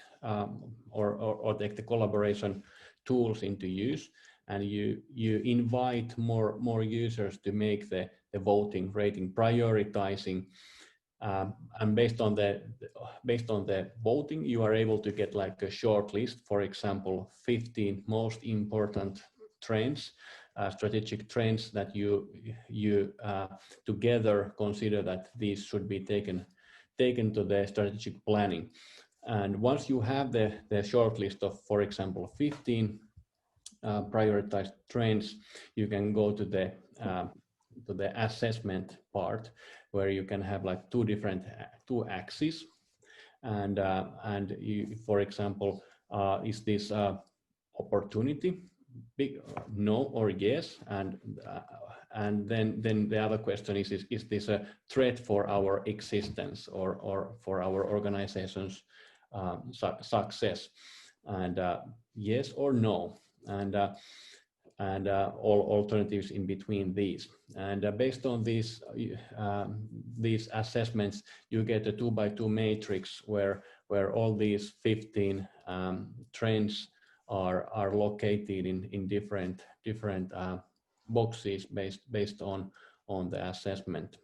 or take the collaboration tools into use, and you invite more users to make the voting, rating, prioritizing, and based on the voting, you are able to get like a short list. For example, 15 most important trends, strategic trends that you together consider that these should be taken to the strategic planning. And once you have the short list of, for example, 15 prioritized trends, you can go to the assessment part, where you can have like two axes. and you, for example, is this opportunity, big no or yes, and then the other question is this a threat for our existence or for our organization's success, and yes or no, and all alternatives in between these. And based on these assessments, you get a 2x2 matrix where all these 15 trends are located in different boxes based on the assessment.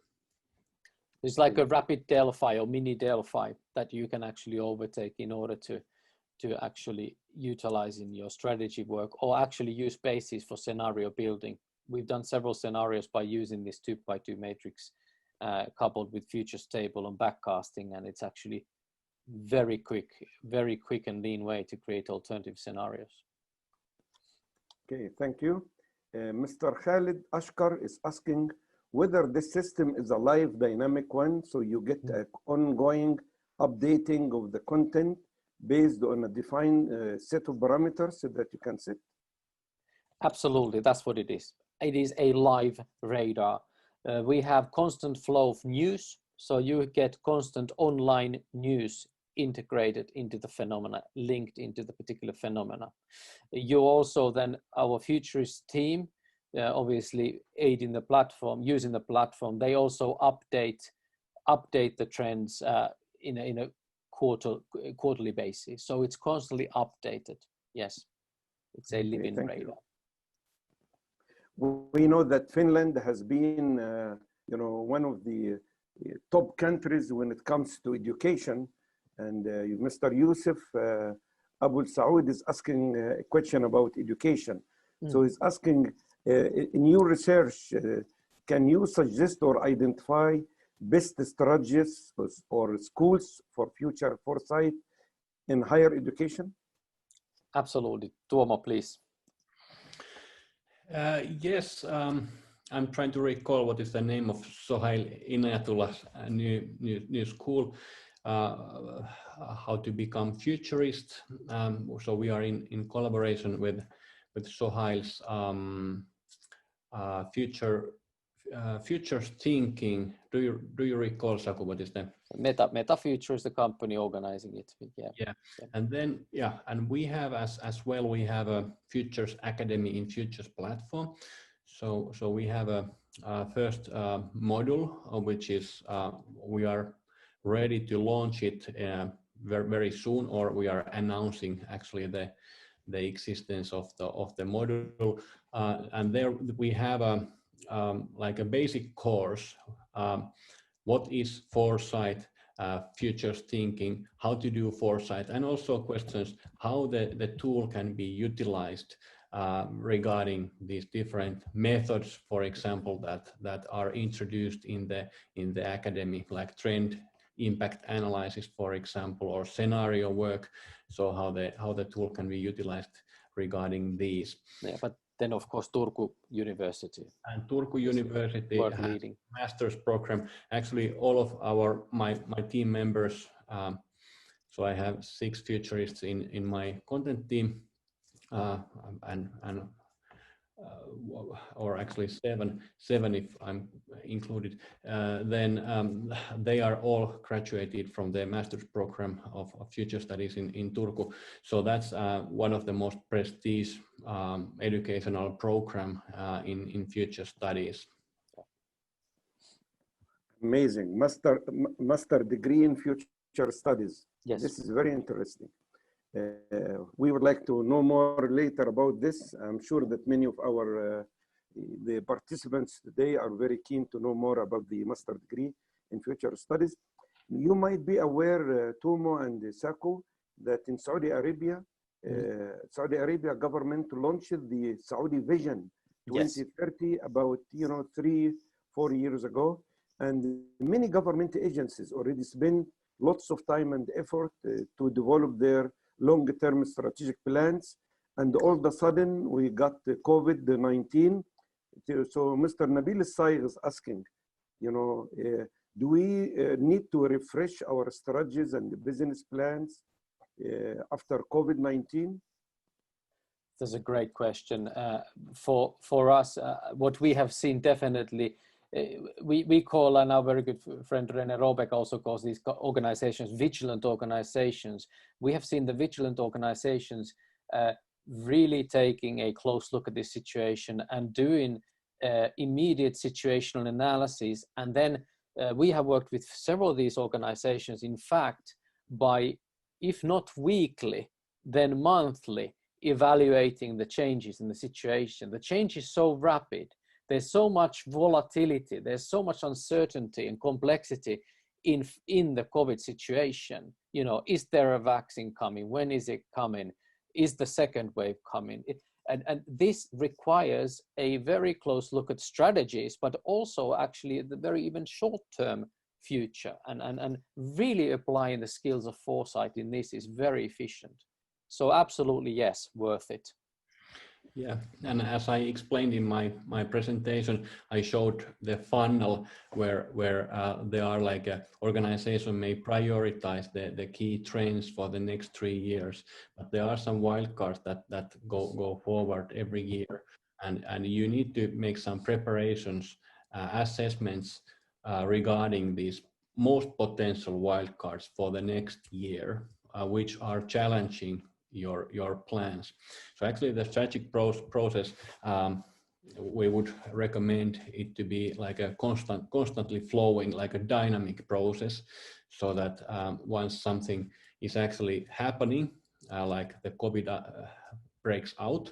It's like a rapid Delphi or mini Delphi that you can actually overtake in order to actually utilize in your strategy work, or actually use basis for scenario building. We've done several scenarios by using this 2x2 matrix coupled with futures table and backcasting, and it's actually very quick and lean way to create alternative scenarios. Okay, thank you. Mr. Khalid Ashkar is asking whether this system is a live dynamic one, so you get an ongoing updating of the content based on a defined set of parameters that you can set? Absolutely, that's what it is. It is a live radar. We have constant flow of news, so you get constant online news integrated into the phenomena, linked into the particular phenomena. You also then, our futurist team, obviously aiding the platform, using the platform, they also update the trends in a quarterly basis. So it's constantly updated. Yes, it's a living radar. We know that Finland has been, one of the top countries when it comes to education. And Mr. Yusuf Abul Saud is asking a question about education. So he's asking, in your research, can you suggest or identify best strategies or schools for future foresight in higher education? Absolutely. Tuomo, please. Yes, I'm trying to recall what is the name of Sohail Inayatullah's new school, how to become futurist. So we are in collaboration with Sohail's futures thinking. Do you recall, Saku, what is the Meta Future is the company organizing it. Yeah. And then and we have as well, we have a Futures Academy in Futures platform. So we have a first module, which is we are ready to launch it very soon, or we are announcing actually the existence of the module, and there we have a like a basic course. What is foresight, futures thinking, how to do foresight, and also questions how the tool can be utilized regarding these different methods, for example, that are introduced in the academy, like trend impact analysis, for example, or scenario work. So how the tool can be utilized regarding these. Yeah, but then of course Turku University. And Turku University has leading master's program. Actually, all of my team members. So I have 6 futurists in my content team, or actually seven if I'm included. Then they are all graduated from the master's program of future studies in Turku. So that's one of the most prestigious educational program in future studies. Amazing. Master degree in future studies. Yes. This is very interesting. We would like to know more later about this. I'm sure that many of our the participants today are very keen to know more about the master degree in future studies. You might be aware, Tuomo and Saku, that in Saudi Arabia, Saudi Arabia government launched the Saudi Vision 2030 about 3-4 years ago, and many government agencies already spent lots of time and effort to develop their long-term strategic plans, and all of a sudden we got COVID-19. So Mr. Nabil Saig is asking, Do we need to refresh our strategies and the business plans after COVID-19? That's a great question. For us, what we have seen definitely, we call, and our very good friend René Robeck also calls these organizations vigilant organizations. We have seen the vigilant organizations really taking a close look at this situation and doing immediate situational analysis. And then we have worked with several of these organizations, in fact, by, if not weekly, then monthly, evaluating the changes in the situation. The change is so rapid. There's so much volatility. There's so much uncertainty and complexity in the COVID situation. You know, is there a vaccine coming? When is it coming? Is the second wave coming? And this requires a very close look at strategies, but also actually the very even short-term future. And really applying the skills of foresight in this is very efficient. So absolutely, yes, worth it. Yeah, and as I explained in my presentation, I showed the funnel where there are like a organization may prioritize the key trends for the next 3 years, but there are some wildcards that go forward every year, and you need to make some preparations, assessments regarding these most potential wildcards for the next year, which are challenging your plans. So actually the strategic process, we would recommend it to be like a constantly flowing, like a dynamic process, so that once something is actually happening, like the COVID breaks out,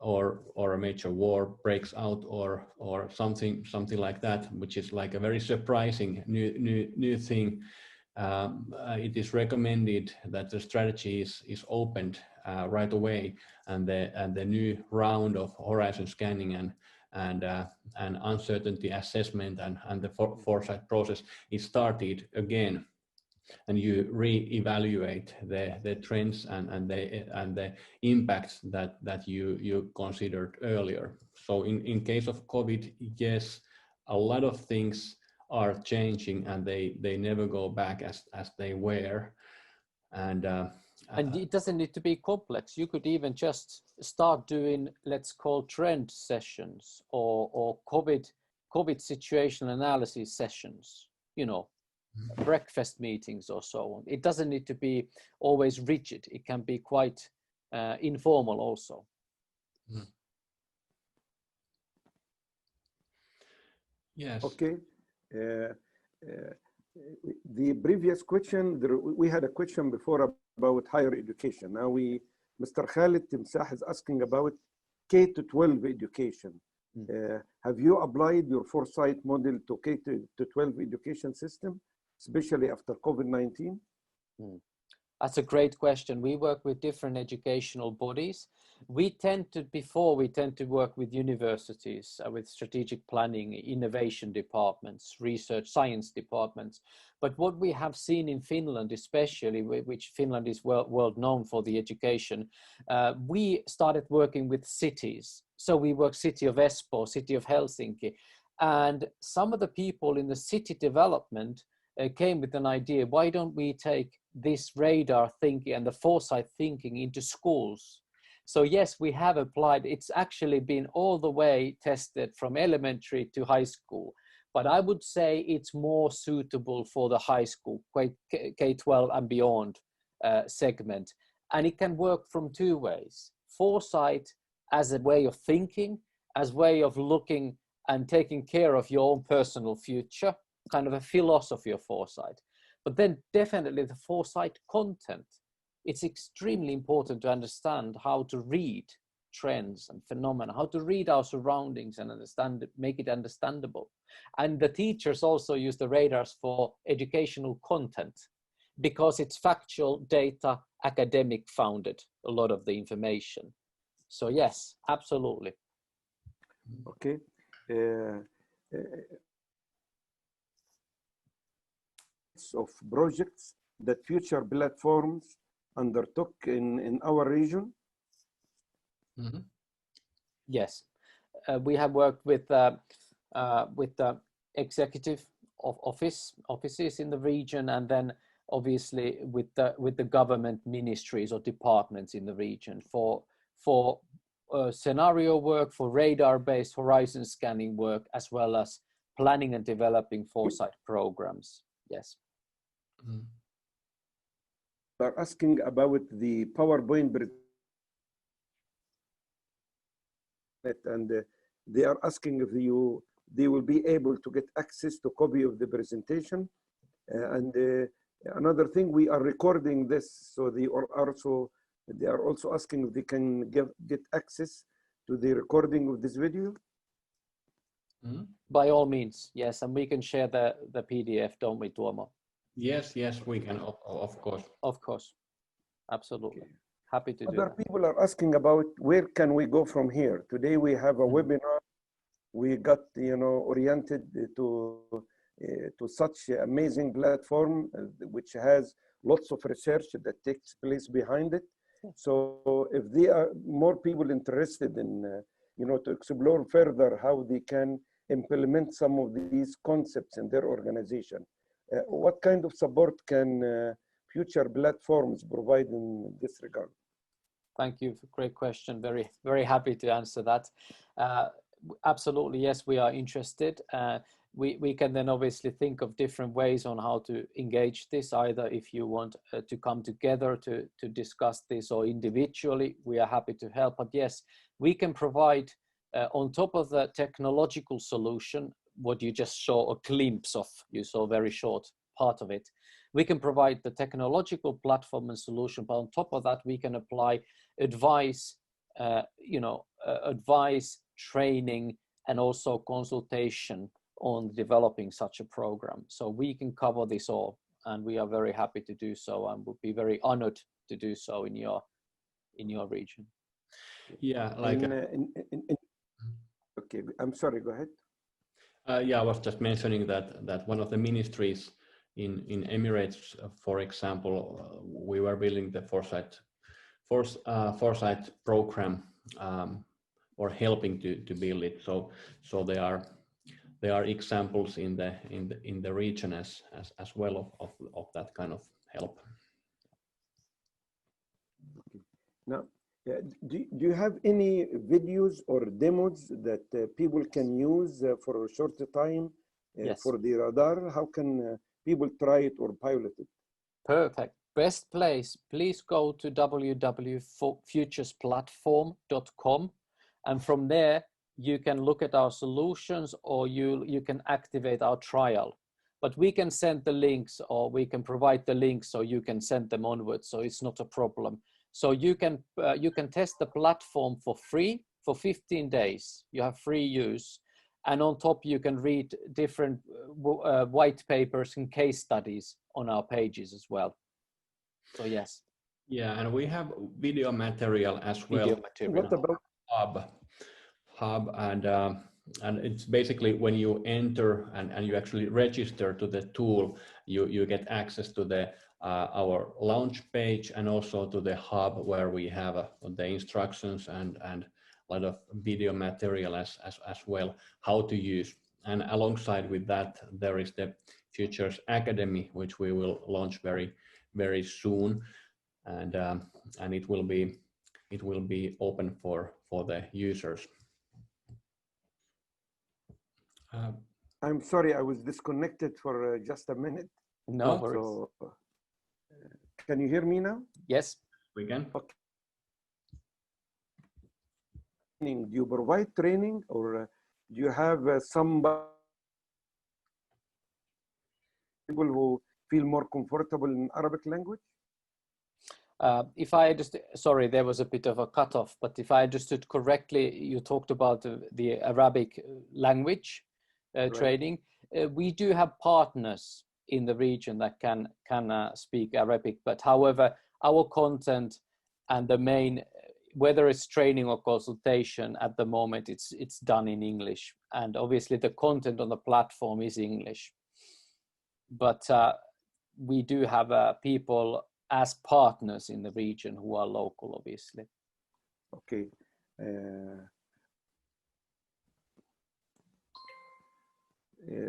or a major war breaks out, or something like that, which is like a very surprising new thing, it is recommended that the strategy is opened right away, and the new round of horizon scanning and uncertainty assessment and the foresight process is started again, and you re-evaluate the trends and the impacts that you considered earlier. So in case of COVID, yes, a lot of things are changing, and they never go back as they were. And it doesn't need to be complex. You could even just start doing, let's call, trend sessions or COVID situation analysis sessions, you know, breakfast meetings or so on. It doesn't need to be always rigid. It can be quite informal also. Yes. Okay. The previous question, we had a question before about higher education. Now Mr. Khalid Timsah is asking about K-12 education. Have you applied your foresight model to K-12 education system, especially after COVID-19? That's a great question. We work with different educational bodies. We tend to work with universities, with strategic planning, innovation departments, research science departments. But what we have seen in Finland, especially, which Finland is world known for the education, we started working with cities. So we work city of Espoo, city of Helsinki, and some of the people in the city development came with an idea: why don't we take this radar thinking and the foresight thinking into schools? So yes, we have applied. It's actually been all the way tested from elementary to high school, but I would say it's more suitable for the high school, K-12 and beyond segment. And it can work from two ways: foresight as a way of thinking, as a way of looking and taking care of your own personal future, kind of a philosophy of foresight. But then definitely the foresight content. It's extremely important to understand how to read trends and phenomena, how to read our surroundings and understand, make it understandable. And the teachers also use the radars for educational content, because it's factual data, academic founded, a lot of the information. So yes, absolutely. Okay. Of projects that future platforms undertook in our region? Yes, we have worked with the executive offices in the region, and then obviously with the government ministries or departments in the region for scenario work, for radar-based horizon scanning work, as well as planning and developing foresight programs. Yes. Mm. Are asking about the PowerPoint and they are asking if they will be able to get access to copy of the presentation. Another thing, we are recording this, so they are also asking if they can get access to the recording of this video. Mm. By all means, yes, and we can share the PDF, don't we, Tuomo? Yes, we can, of course. Of course, absolutely. Okay. Happy to do Other that. people are asking about where can we go from here. Today we have a webinar. We got oriented to such an amazing platform which has lots of research that takes place behind it. So if there are more people interested in to explore further how they can implement some of these concepts in their organization, what kind of support can future platforms provide in this regard? Thank you. Great question. Very, very happy to answer that. Absolutely, yes, we are interested. We can then obviously think of different ways on how to engage this, either if you want to come together to discuss this, or individually, we are happy to help. But yes, we can provide on top of the technological solution, what you just saw a glimpse of, you saw a very short part of it. We can provide the technological platform and solution, but on top of that, we can apply advice, advice, training, and also consultation on developing such a program. So we can cover this all, and we are very happy to do so, and would be very honored to do so in your region. Yeah, like okay, I'm sorry, go ahead. yeah, I was just mentioning that one of the ministries in Emirates, for example, we were building the Foresight program, or helping to build it. So there are examples in the region as well of that kind of help. Now, do you have any videos or demos that people can use for a short time Yes. for the radar? How can people try it or pilot it? Perfect. Best place, please go to www.futuresplatform.com, and from there you can look at our solutions, or you can activate our trial. But we can send the links, or we can provide the links, so you can send them onwards, so it's not a problem. So you can test the platform for free for 15 days. You have free use, and on top you can read different white papers and case studies on our pages as well. So yes. Yeah, and we have video material as well. Video material. What about hub and it's basically when you enter and you actually register to the tool, you get access to the our launch page, and also to the hub, where we have the instructions and a lot of video material as well, how to use. And alongside with that, there is the Futures Academy, which we will launch very soon, and it will be open for the users. I'm sorry, I was disconnected for just a minute. No worries. So, can you hear me now? Yes. We can. Okay. Do you provide training, or do you have some people who feel more comfortable in Arabic language? If I understood, sorry, there was a bit of a cutoff, but if I understood correctly, you talked about the Arabic language training. We do have partners in the region that can speak Arabic, but however, our content and the main, whether it's training or consultation, at the moment it's done in English, and obviously the content on the platform is English. But we do have people as partners in the region who are local, obviously.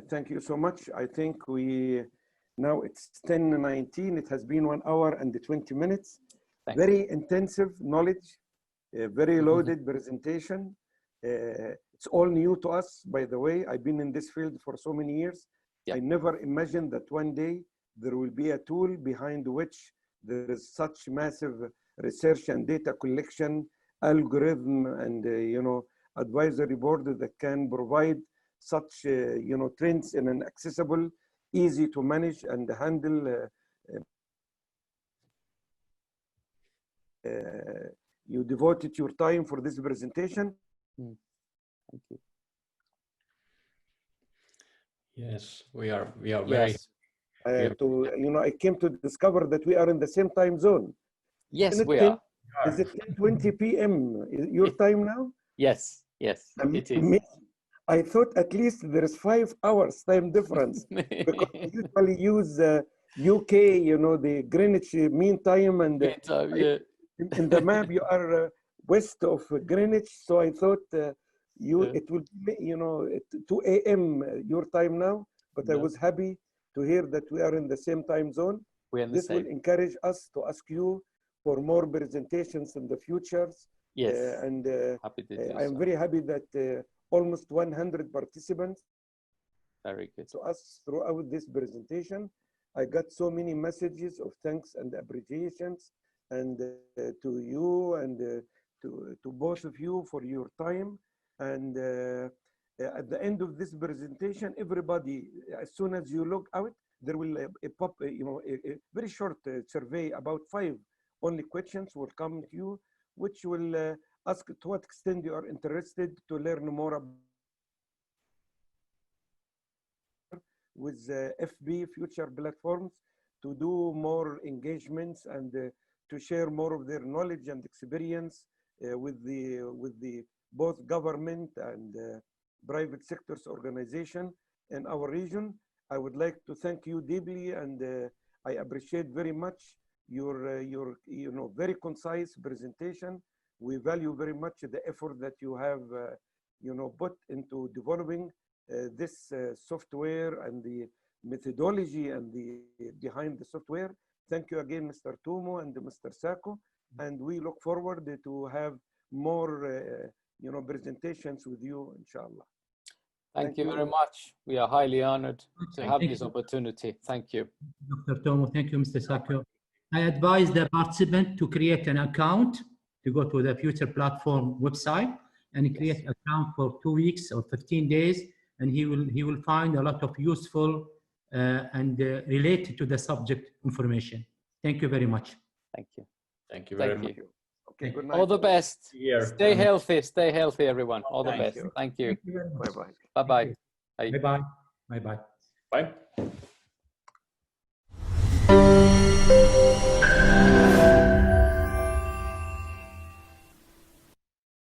Thank you so much. I think now it's 10:19. It has been 1 hour and 20 minutes. Thanks. Very intensive knowledge, very loaded presentation. It's all new to us, by the way. I've been in this field for so many years. Yeah. I never imagined that one day there will be a tool behind which there is such massive research and data collection, algorithm, and advisory board that can provide such trends in an accessible, easy to manage and handle. You devoted your time for this presentation. Thank you. Yes, we are very. Yes. I came to discover that we are in the same time zone. Yes, we are. Is it 10:20 p.m. your time now? Yes, yes, it is. I thought at least there is 5 hours time difference because we usually use UK, the Greenwich Mean Time, and Yeah. in the map you are west of Greenwich, so I thought it will be 2 a.m. your time now, but I was happy to hear that we are in the same time zone. This will encourage us to ask you for more presentations in the futures. Yes, and happy to do I am very happy that almost 100 participants very good to us throughout this presentation. I got so many messages of thanks and appreciations, and to you and to both of you for your time. And at the end of this presentation, everybody, as soon as you log out, there will pop a very short survey, about 5 only questions will come to you, which will ask to what extent you are interested to learn more about with FB future platforms, to do more engagements and to share more of their knowledge and experience with the both government and private sectors organization in our region. I would like to thank you deeply, and I appreciate very much your very concise presentation. We value very much the effort that you have put into developing this software and the methodology and the behind the software. Thank you again, Mr. Tumo and Mr. Sako, and we look forward to have more presentations with you, inshallah. Thank you very much. We are highly honored to have this opportunity. Thank you. Dr. Tomo, thank you, Mr. Sako. I advise the participant to create an account, to go to the Future Platform website and create an account for 2 weeks or 15 days, and he will find a lot of useful and related to the subject information. Thank you very much. Thank you. Thank you very much. Okay, good night. All the best. Stay healthy, everyone. All the best. Thank you. Bye-bye. Bye-bye. Bye-bye. Bye-bye. Bye.